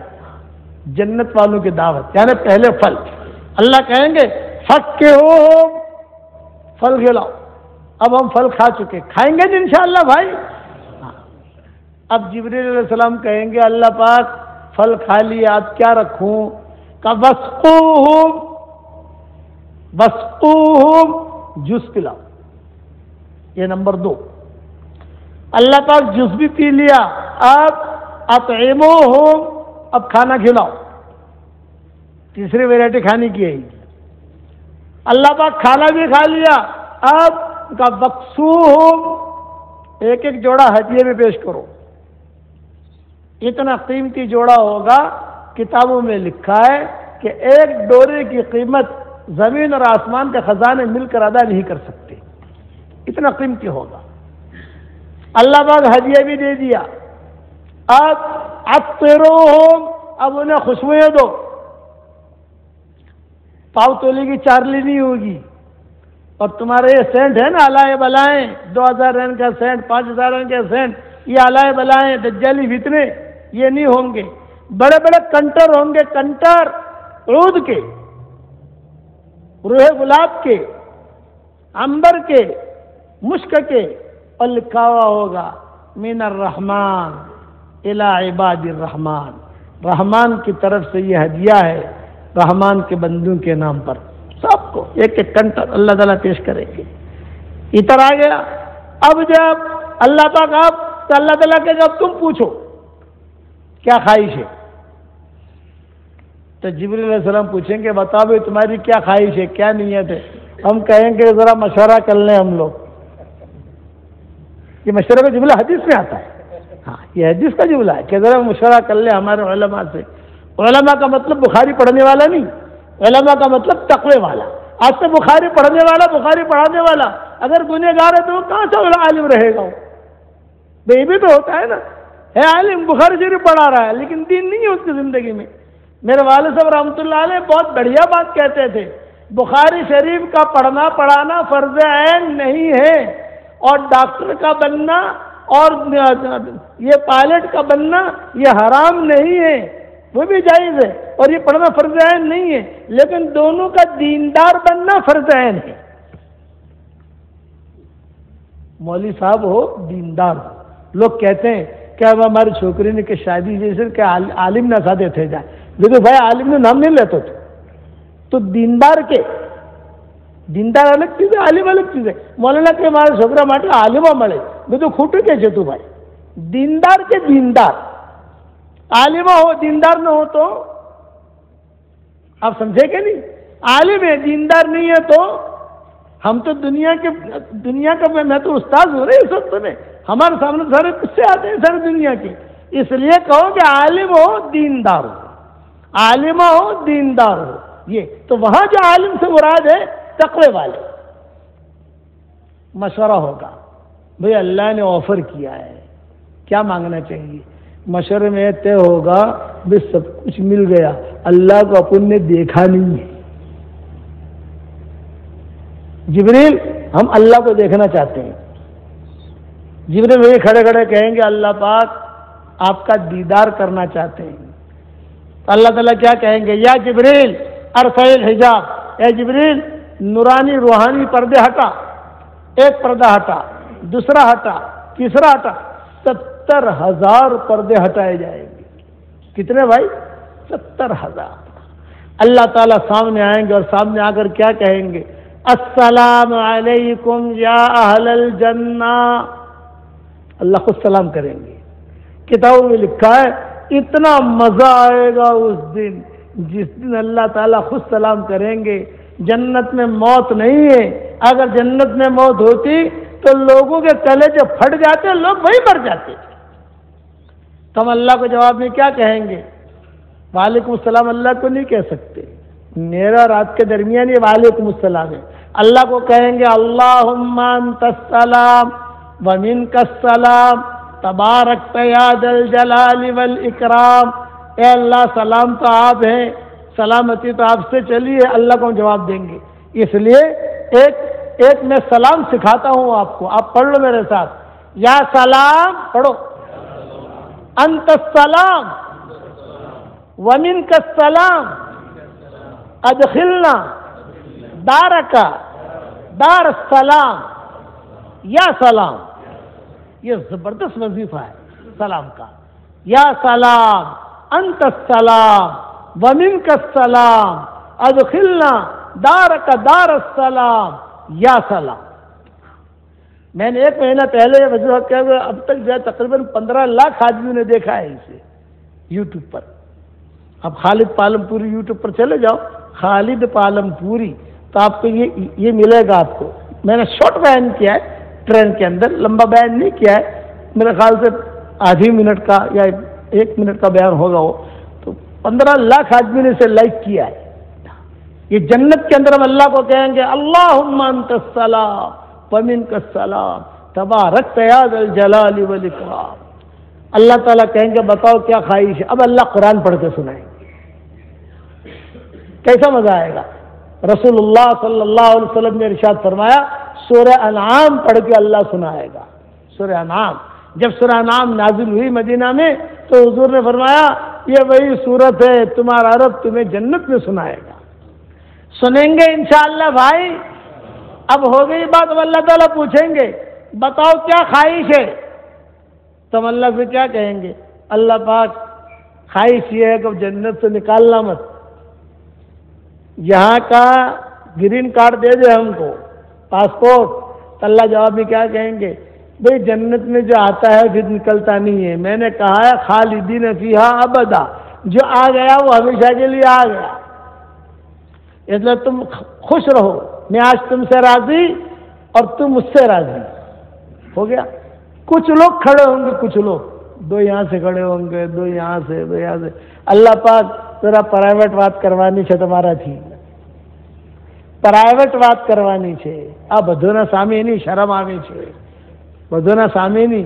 جنت والوں کی دعوت یعنی پہلے پھل. اللہ کہیں گے فکہوہم, پھل کھلاؤ. اب ہم پھل کھا چکے, کھائیں گے انشاءاللہ بھائی. اب جبریل علیہ السلام کہیں گے اللہ پاک پھل کھا لیا اب کیا رکھوں؟ کہ وسقوہم, وسقوہم جوس پلاؤ. یہ نمبر 2. اللہ پاک جوس بھی پی لیا, اب اطعموہم, اب کھانا کھلاؤ. تیسری ویرائٹی کھانے کی ہے. اللہ پاک کھانا بھی کھا لیا. اب کا وقصوہم، ایک ایک جوڑا ہدیے میں پیش کرو. اتنا قیمتی جوڑا ہوگا، کتابوں میں لکھا ہے کہ ایک ڈورے کی قیمت زمین اور آسمان کے خزانے مل کر ادا نہیں کر سکتے، اتنا قیمتی ہوگا. اللہ پاک ہدیہ بھی دے دیا. اب عطروہم، اب انہیں خوشبوئیں دو. پاؤ تولے کی چارلی نہیں ہوگی. اور تمہارے یہ سینٹ ہے نا الائے بلائیں، 2000 رین کا سینٹ، 5000 رین کا سینٹ، یہ الائے بلائیں دجالی فتنے، یہ نہیں ہوں گے. بڑے بڑے کنٹر ہوں گے، کنٹر عود کے، روح گلاب کے، عنبر کے، مشک کے، اور لکھا ہوا ہوگا من الرحمن الی عباد الرحمن، رحمان کی طرف سے یہ ہدیہ ہے رحمان کے بندوں کے نام پر. سب کو ایک ایک کنٹر اللہ تعالیٰ پیش کریں گے. ادھر آ گیا. اب جب اللہ پاک آپ تو اللہ تعالیٰ کہ اب تم پوچھو کیا خواہش ہے. تو جبریل علیہ السلام پوچھیں گے بتاؤ بھائی تمہاری کیا خواہش ہے، کیا نیت ہے. ہم کہیں گے ذرا مشورہ کر لیں ہم لوگ. یہ مشورے کا جملہ حدیث میں آتا ہے. ہاں یہ حدیث کا جملہ ہے کہ ذرا مشورہ کر لیں ہمارے علماء سے. علماء کا مطلب بخاری پڑھنے والا نہیں، علماء کا مطلب تقوی والا. آج سے بخاری پڑھنے والا، بخاری پڑھانے والا اگر گنہگار ہے تو وہ کہاں سے عالم رہے گا؟ یہ بھی تو ہوتا ہے نا، ہے عالم بخاری شریف پڑھا رہا ہے لیکن دین نہیں ہے اس کی زندگی میں. میرے والد صاحب رحمۃ اللہ علیہ بہت بڑھیا بات کہتے تھے، بخاری شریف کا پڑھنا پڑھانا فرض عین نہیں ہے، اور ڈاکٹر کا بننا اور یہ پائلٹ کا بننا یہ حرام نہیں ہے، وہ بھی جائز ہے، اور یہ پڑھنا فرض عین نہیں ہے، لیکن دونوں کا دیندار بننا فرض عین ہے. مولوی صاحب ہو دیندار ہو. لوگ کہتے ہیں کہ اب ہماری چھوکری نے کہ شادی جیسے کہ عالم نہ ساتھ تھے جائے. دیکھو بھائی عالم نے نام نہیں لیتا تو دیندار کے، دیندار الگ چیز ہے، عالم الگ چیز ہے. مولانا کہ ہمارے چھوکرا ماٹے عالمہ ملے تو کھوٹے کیسے تو بھائی. دیندار کے دیندار، عالمہ ہو دیندار نہ ہو تو آپ سمجھے کہ نہیں. عالم ہے دیندار نہیں ہے تو ہم تو دنیا کا میں تو استاد ہوں رہے اس وقت میں، ہمارے سامنے سارے قصے آتے ہیں سارے دنیا کے. اس لیے کہو کہ عالم ہو دیندار ہو، عالمہ ہو دیندار ہو. یہ تو وہاں جو عالم سے مراد ہے تقوی والے. مشورہ ہوگا بھئی اللہ نے آفر کیا ہے کیا مانگنا چاہیے. مشورے میں طے ہوگا بھی سب کچھ مل گیا، اللہ کو اپن نے دیکھا نہیں ہے. جبریل ہم اللہ کو دیکھنا چاہتے ہیں. جبریل وہی کھڑے کھڑے کہیں گے اللہ پاک آپ کا دیدار کرنا چاہتے ہیں. اللہ تعالیٰ کیا کہیں گے یا جبریل ارفع الحجاب، اے جبریل نورانی روحانی پردے ہٹا. ایک پردہ ہٹا، دوسرا ہٹا، تیسرا ہٹا، 70,000 پردے ہٹائے جائیں گے. کتنے بھائی؟ 70,000. اللہ تعالیٰ سامنے آئیں گے اور سامنے آ کر کیا کہیں گے؟ السلام علیکم یا اہل الجنہ. اللہ خود سلام کریں گے. کتابوں میں لکھا ہے اتنا مزہ آئے گا اس دن جس دن اللہ تعالیٰ خود سلام کریں گے. جنت میں موت نہیں ہے، اگر جنت میں موت ہوتی تو لوگوں کے کلے جو پھٹ جاتے لوگ وہی مر جاتے. تو ہم اللہ کو جواب میں کیا کہیں گے؟ وعلیکم السلام اللہ کو نہیں کہہ سکتے، میرا رات کے درمیان یہ وعلیکم السلام ہے. اللہ کو کہیں گے اللہم انت السلام ومنک السلام تبارک یا ذا الجلال والاکرام. اے اللہ سلام تو آپ ہیں، سلامتی تو آپ سے چلی ہے. اللہ کو ہم جواب دیں گے. اس لیے ایک میں سلام سکھاتا ہوں آپ کو، آپ پڑھ لو میرے ساتھ. یا سلام پڑھو، انت السلام ومنک السلام ادخلنا دارک دار السلام. یا سلام، یہ زبردست وظیفہ ہے سلام کا. یا سلام انت السلام ومنک السلام ادخلنا دارک دار السلام. یا سلام. میں نے 1 مہینہ پہلے وظیفہ کیا، اب تک جو ہے تقریباً 15 لاکھ آدمیوں نے دیکھا ہے اسے یوٹیوب پر. اب خالد پالم پوری یوٹیوب پر چلے جاؤ، خالد پالم پوری، تو آپ کو یہ ملے گا آپ کو۔ میں نے شارٹ بیان کیا ہے ٹرین کے اندر، لمبا بیان نہیں کیا ہے، میرے خیال سے آدھی منٹ کا یا 1 منٹ کا بیان ہوگا وہ، تو 15 لاکھ آدمی نے اسے لائک کیا ہے۔ یہ جنت کے اندر ہم اللہ کو کہیں گے اللہم انت السلام ومنک السلام تبارکت یا ذا الجلال والاکرام۔ اللہ تعالیٰ کہیں گے بتاؤ کیا خواہش ہے، اب اللہ قرآن پڑھ کے سنائیں گے، کیسا مزہ آئے گا۔ رسول اللہ صلی اللہ علیہ وسلم نے ارشاد فرمایا سورہ انعام پڑھ کے اللہ سنائے گا۔ سورہ انعام، جب سورہ انعام نازل ہوئی مدینہ میں تو حضور نے فرمایا یہ وہی صورت ہے تمہارا رب تمہیں جنت میں سنائے گا۔ سنیں گے انشاءاللہ بھائی۔ اب ہو گئی بات، اب اللہ تعالیٰ پوچھیں گے بتاؤ کیا خواہش ہے، تو ہم اللہ سے کیا کہیں گے؟ اللہ پاک خواہش یہ ہے کہ جنت سے نکالنا مت، یہاں کا گرین کارڈ دے دے ہم کو، پاسپورٹ۔ تو اللہ جواب میں کیا کہیں گے؟ بھئی جنت میں جو آتا ہے پھر نکلتا نہیں ہے، میں نے کہا ہے خالدین فیہا ابدا، جو آ گیا وہ ہمیشہ کے لیے آ گیا، اس لیے تم خوش رہو، میں آج تم سے راضی اور تم مجھ سے راضی، ہو گیا۔ کچھ لوگ کھڑے ہوں گے، کچھ لوگ دو یہاں سے کھڑے ہوں گے، دو یہاں سے، دو یہاں سے۔ اللہ پاک ذرا پرائیویٹ بات کروانی છે તમારાથી، પ્રાઇવેટ વાત કરવાની છે، આ બધોના સામે એની શરમ આવે છે، બધોના સામે ની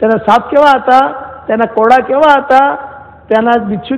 તેના સાપ કેવા હતા, તેના કોડા કેવા હતા, તેના બિચ્છુ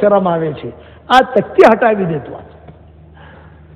શરમ આવે છે, આ તખ્તી હટાવી દેતો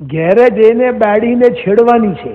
ઘેરે જઈને બાળીને છેડવાની છે.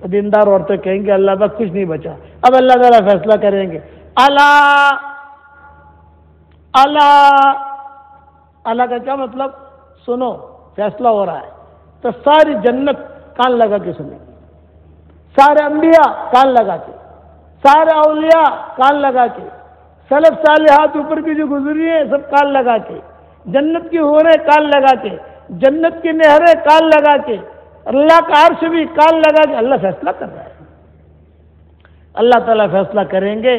تو دیندار عورتیں کہیں گے اللہ بس کچھ نہیں بچا. اب اللہ تعالیٰ فیصلہ کریں گے. اللہ اللہ اللہ کا کیا مطلب؟ سنو فیصلہ ہو رہا ہے. تو ساری جنت کان لگا کے سنے گی، سارے انبیاء کان لگا کے، سارے اولیاء کان لگا کے، سلف صالحات اوپر کی جو گزری ہیں سب کان لگا کے، جنت کی حوریں کان لگا کے، جنت کی نہریں کان لگا کے، اللہ کا عرش بھی کان لگا کے. اللہ فیصلہ کر رہا ہے. اللہ تعالیٰ فیصلہ کریں گے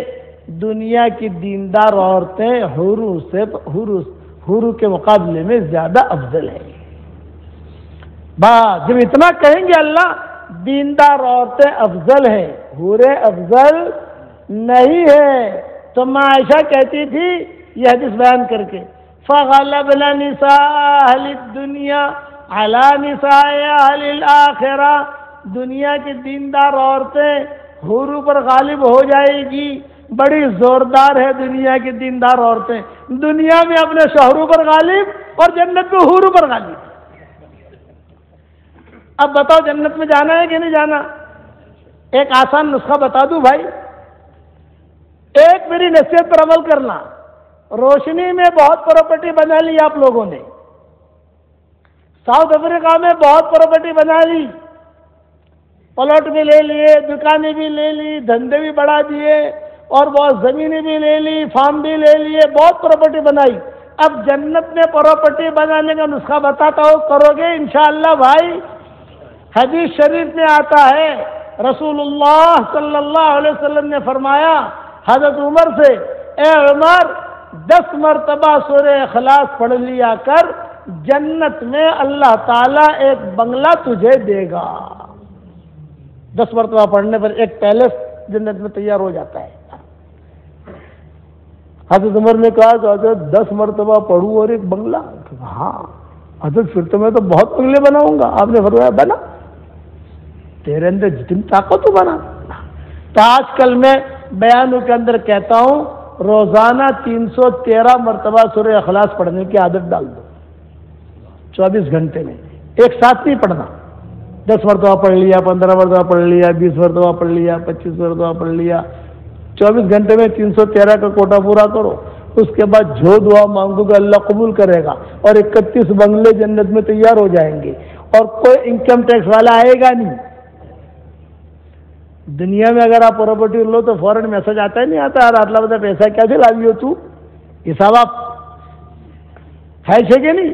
دنیا کی دیندار عورتیں حوروں کے مقابلے میں زیادہ افضل ہیں. بس جب اتنا کہیں گے اللہ دیندار عورتیں افضل ہیں، حوریں افضل نہیں ہے، تو ماں عائشہ کہتی تھی یہ حدیث بیان کر کے فَغَلَبْنَ نِسَاءَ أَهْلِ الدُّنْيَا عَلَى نِسَاءِ أَهْلِ الْآخِرَةِ. دنیا کی دیندار عورتیں حوروں پر غالب ہو جائے گی. بڑی زوردار ہے دنیا کی دیندار عورتیں، دنیا میں اپنے شوہروں پر غالب اور جنت میں حوروں پر غالب. اب بتاؤ جنت میں جانا ہے کہ نہیں جانا؟ ایک آسان نسخہ بتا دوں بھائی، ایک میری نصیحت پر عمل کرنا. روشنی میں بہت پراپرٹی بنا لی آپ لوگوں نے، ساؤتھ افریقہ میں بہت پراپرٹی بنا لی، پلاٹ بھی لے لیے، دکانیں بھی لے لی، دھندے بھی بڑھا دیے اور بہت زمینیں بھی لے لی، فارم بھی لے لیے، بہت پراپرٹی بنائی. اب جنت میں پراپرٹی بنانے کا نسخہ بتاتا ہوں، کرو گے انشاءاللہ بھائی. حدیث شریف میں آتا ہے رسول اللہ صلی اللہ علیہ وسلم نے فرمایا حضرت عمر سے، اے عمر 10 مرتبہ سورہ اخلاص پڑھ لیا کر، جنت میں اللہ تعالیٰ ایک بنگلہ تجھے دے گا. 10 مرتبہ پڑھنے پر ایک پیلس جنت میں تیار ہو جاتا ہے. حضرت عمر نے کہا کہ حضرت 10 مرتبہ پڑھوں اور ایک بنگلہ؟ ہاں حضرت پھر تو میں تو بہت بنگلے بناؤں گا. آپ نے فرمایا بنا، تیرے اندر جتنی طاقت ہو بنا. تو آج کل میں بیانوں کے اندر کہتا ہوں روزانہ 313 مرتبہ سورہ اخلاص پڑھنے کی عادت ڈال دو 24 گھنٹے میں. ایک ساتھ نہیں پڑھنا، 10 مرتبہ پڑھ لیا، 15 مرتبہ پڑھ لیا، 20 مرتبہ پڑھ لیا، 25 مرتبہ پڑھ لیا. 24 گھنٹے میں 313 کا کوٹا پورا کرو. اس کے بعد جو دعا مانگو گے اللہ قبول کرے گا، اور 31 بنگلے جنت میں تیار ہو جائیں گے، اور کوئی انکم ٹیکس والا آئے گا نہیں. دنیا میں اگر آپ پراپرٹی لو تو فوراً میسج آتا ہی نہیں آتا یار آتلا بتا پیسہ کیا سے لاوی ہو تو، حساب آپ ہے کہ نہیں؟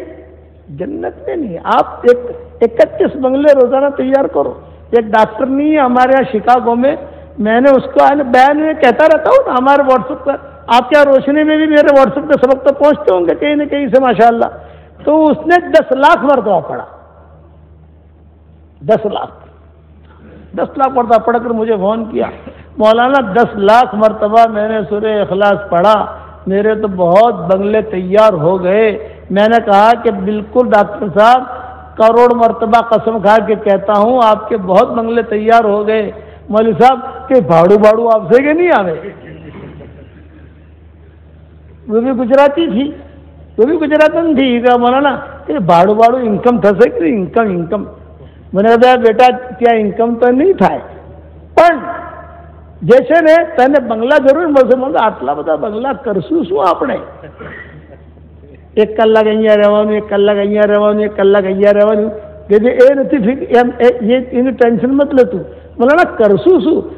جنت میں نہیں. آپ 31 بنگلے روزانہ تیار کرو. ایک ڈاکٹر نہیں ہے ہمارے یہاں شکاگو میں نے اس کو بیان میں کہتا رہتا ہوں نا ہمارے واٹس ایپ پر. آپ کیا روشنی میں بھی میرے واٹس ایپ پہ سب تک پہنچتے ہوں گے کہیں نہ کہیں سے ماشاءاللہ. تو اس نے 10 لاکھ مرتبہ پڑھا، 10 لاکھ مرتبہ پڑھ کر مجھے فون کیا، مولانا 10 لاکھ مرتبہ میں نے سورہ اخلاص پڑھا، میرے تو بہت بنگلے تیار ہو گئے. میں نے کہا کہ بالکل ڈاکٹر صاحب، کروڑ مرتبہ قسم کھا کے کہتا ہوں آپ کے بہت بنگلے تیار ہو گئے. مولوی صاحب کہ بھاڑو آپ سے کہ نہیں آوے؟ وہ بھی گجراتی تھی، وہ بھی گجراتن تھی. مولانا کہ بھاڑو انکم تھا سے کہ انکم میں نے کہا بیٹا کیا انکم تو نہیں تھا પણ جیسے نے તને બંગલા જરૂર મળશે. મને આટલા બધા બંગલા કરશું શું આપણે? 1 કલાક અહીંયા રહેવાનું, 1 કલાક અહીંયા રહેવાનું, 1 કલાક અહીંયા રહેવાનું. કે એ નથી એમ એની ટેન્શન મત લેતું. બોલા ના કરશું શું?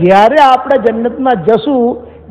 જ્યારે આપણે જન્નતમાં જશું,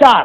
4.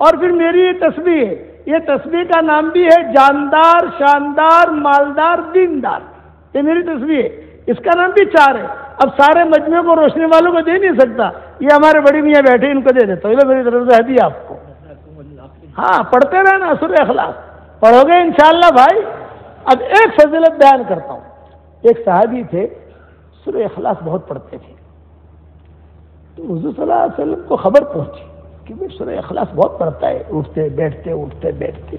اور پھر میری یہ تسبیح ہے، یہ تسبیح کا نام بھی ہے جاندار، شاندار، مالدار، دیندار، یہ میری تسبیح ہے، اس کا نام بھی 4 ہے۔ اب سارے مجموعے کو روشنی والوں کو دے نہیں سکتا، یہ ہمارے بڑی میاں بیٹھے ان کو دے دیتا ہوں، یہ میری طرف سے ہدیہ آپ کو۔ ہاں پڑھتے رہنا سورہ اخلاص، پڑھو گے انشاءاللہ بھائی۔ اب ایک فضیلت بیان کرتا ہوں، ایک صحابی تھے سورہ اخلاص بہت پڑھتے تھے، تو حضور صلی اللہ علیہ وسلم کو خبر پہنچی کہ وہ سورہ اخلاص بہت پڑھتا ہے، اٹھتے بیٹھتے،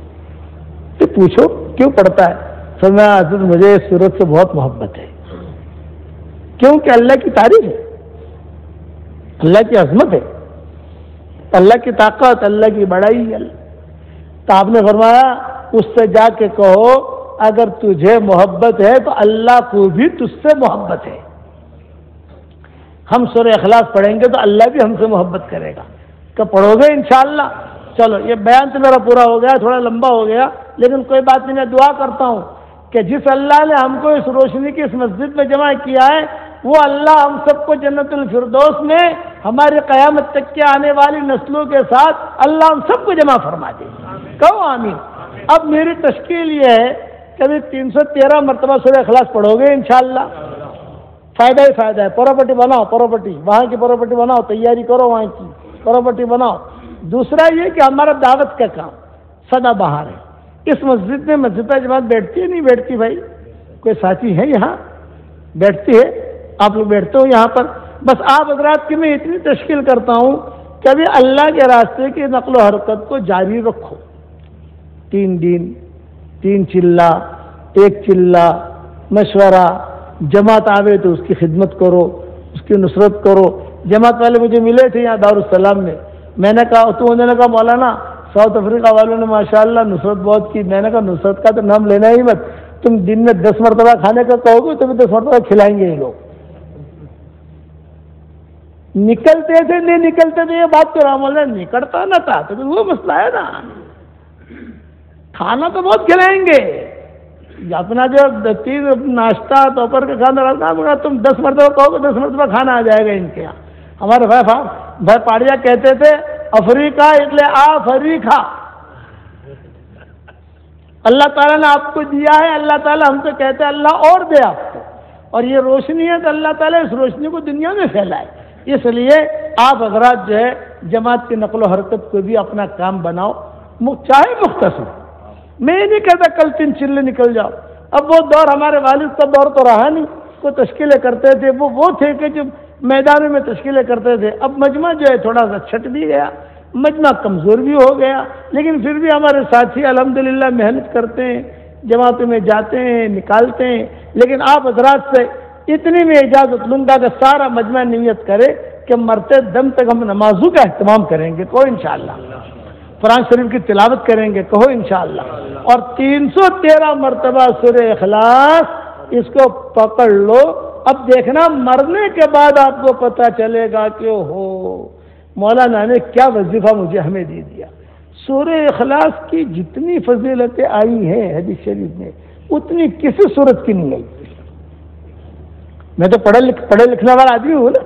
تو پوچھو کیوں پڑھتا ہے؟ فرمایا حضرت مجھے اس سورت سے بہت محبت ہے، کیونکہ اللہ کی تعریف ہے، اللہ کی عظمت ہے، اللہ کی طاقت، اللہ کی بڑائی ہے۔ تو آپ نے فرمایا اس سے جا کے کہو اگر تجھے محبت ہے تو اللہ کو بھی تجھ سے محبت ہے۔ ہم سورہ اخلاص پڑھیں گے تو اللہ بھی ہم سے محبت کرے گا، کہ پڑھو گے انشاءاللہ۔ چلو یہ بیان تو میرا پورا ہو گیا، تھوڑا لمبا ہو گیا، لیکن کوئی بات نہیں، میں دعا کرتا ہوں کہ جس اللہ نے ہم کو اس روشنی کی اس مسجد میں جمع کیا ہے، وہ اللہ ہم سب کو جنت الفردوس میں ہماری قیامت تک کے آنے والی نسلوں کے ساتھ اللہ ہم سب کو جمع فرما دے، کہو آمین۔ اب میری تشکیل یہ ہے کہ 313 مرتبہ سورہ اخلاص پڑھو گے انشاءاللہ، فائدہ ہی فائدہ ہے۔ پراپرٹی بناؤ، پراپرٹی وہاں کی پراپرٹی بناؤ، تیاری کرو وہاں کی پراپرٹی بناؤ۔ دوسرا یہ کہ ہمارا دعوت کا کام سدا بہار ہے، اس مسجد میں مسجد جماعت بیٹھتی ہے نہیں بیٹھتی بھائی؟ کوئی ساتھی ہے یہاں بیٹھتی ہے؟ آپ لوگ بیٹھتے ہو یہاں پر؟ بس آپ حضرات کی میں اتنی تشکیل کرتا ہوں کہ ابھی اللہ کے راستے کی نقل و حرکت کو جاری رکھو، 3 دن 3 چلہ، 1 چلہ مشورہ، جماعت آوے تو اس کی خدمت کرو، اس کی نصرت کرو۔ جماعت والے مجھے ملے تھے یہاں دارالسلام میں نے کہا تو انہوں نے کہا مولانا ساؤتھ افریقہ والوں نے ماشاءاللہ نصرت بہت کی۔ میں نے کہا نصرت کا تو نام لینا ہی مت، تم دن میں 10 مرتبہ کھانے کا کہو گے تمہیں 10 مرتبہ کھلائیں گے یہ لوگ۔ نکلتے تھے نہیں نکلتے تھے یہ بات تو رام اللہ نکلتا نہ تھا، تو وہ مسئلہ ہے نا، کھانا تو بہت کھلائیں گے۔ اپنا جو 3 ناشتہ دوپہر کا کھانا رہتا تم 10 مرتبہ کہو گے 10 مرتبہ کھانا آ جائے گا ان کے یہاں۔ ہمارے بھائی پاڑیا کہتے تھے افریقہ એટલે افریقہ، اللہ تعالیٰ نے آپ کو دیا ہے، اللہ تعالیٰ ہم سے کہتے ہیں اللہ اور دے آپ کو، اور یہ روشنی ہے تو اللہ تعالیٰ اس روشنی کو دنیا میں پھیلائے۔ اس لیے آپ حضرات جو ہے جماعت کی نقل و حرکت کو بھی اپنا کام بناؤ، چاہے مختصر۔ میں یہ نہیں کہتا کل 3 چلے نکل جاؤ، اب وہ دور ہمارے والد کا دور تو رہا نہیں، وہ تشکیلیں کرتے تھے، وہ تھے کہ جو میدانوں میں تشکیلیں کرتے تھے۔ اب مجمع جو ہے تھوڑا سا چھٹ بھی گیا، مجمع کمزور بھی ہو گیا، لیکن پھر بھی ہمارے ساتھی الحمدللہ محنت کرتے ہیں، جماعتوں میں جاتے ہیں، نکالتے ہیں۔ لیکن آپ حضرات سے اتنی میں اجازت لوں گا کہ سارا مجمع نیت کرے کہ مرتے دم تک ہم نمازوں کا اہتمام کریں گے، کہو انشاءاللہ، قرآن شریف کی تلاوت کریں گے، کہو انشاءاللہ، اور 313 مرتبہ سورہ اخلاص اس کو پکڑ لو۔ اب دیکھنا مرنے کے بعد آپ کو پتہ چلے گا کہ ہو مولانا نے کیا وظیفہ مجھے ہمیں دے دیا۔ سورہ اخلاص کی جتنی فضیلتیں آئی ہیں حدیث شریف میں اتنی کسی صورت کی نہیں آئی۔ میں تو پڑھے لکھنے والا آدمی ہوں نا،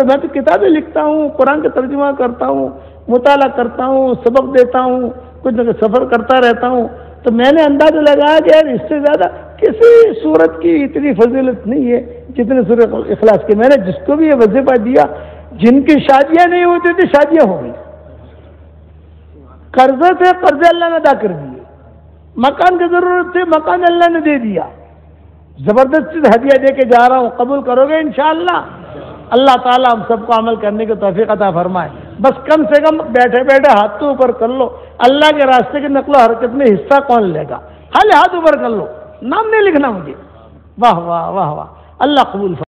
میں تو کتابیں لکھتا ہوں، قرآن کا ترجمہ کرتا ہوں، مطالعہ کرتا ہوں، سبق دیتا ہوں، کچھ نہ کچھ سفر کرتا رہتا ہوں، تو میں نے اندازہ لگایا کہ یار اس سے زیادہ کسی صورت کی اتنی فضیلت نہیں ہے جتنے سورہ اخلاص کی۔ میں نے جس کو بھی یہ وظیفہ دیا، جن کی شادیاں نہیں ہوتی تھی شادیاں ہو گئی، قرضے تھے قرضے اللہ نے ادا کر دیے، مکان کی ضرورت تھی مکان اللہ نے دے دیا، زبردستی ہدیہ دے کے جا رہا ہوں، قبول کرو گے انشاءاللہ؟ اللہ تعالیٰ ہم سب کو عمل کرنے کی توفیق عطا فرمائے۔ بس کم سے کم بیٹھے بیٹھے ہاتھ تو اوپر کر لو، اللہ کے راستے کی نقل و حرکت میں حصہ کون لے گا؟ خالی ہاتھ اوپر کر لو، نام نہیں لکھنا مجھے۔ واہ واہ واہ واہ، اللہ قبول فرمائے۔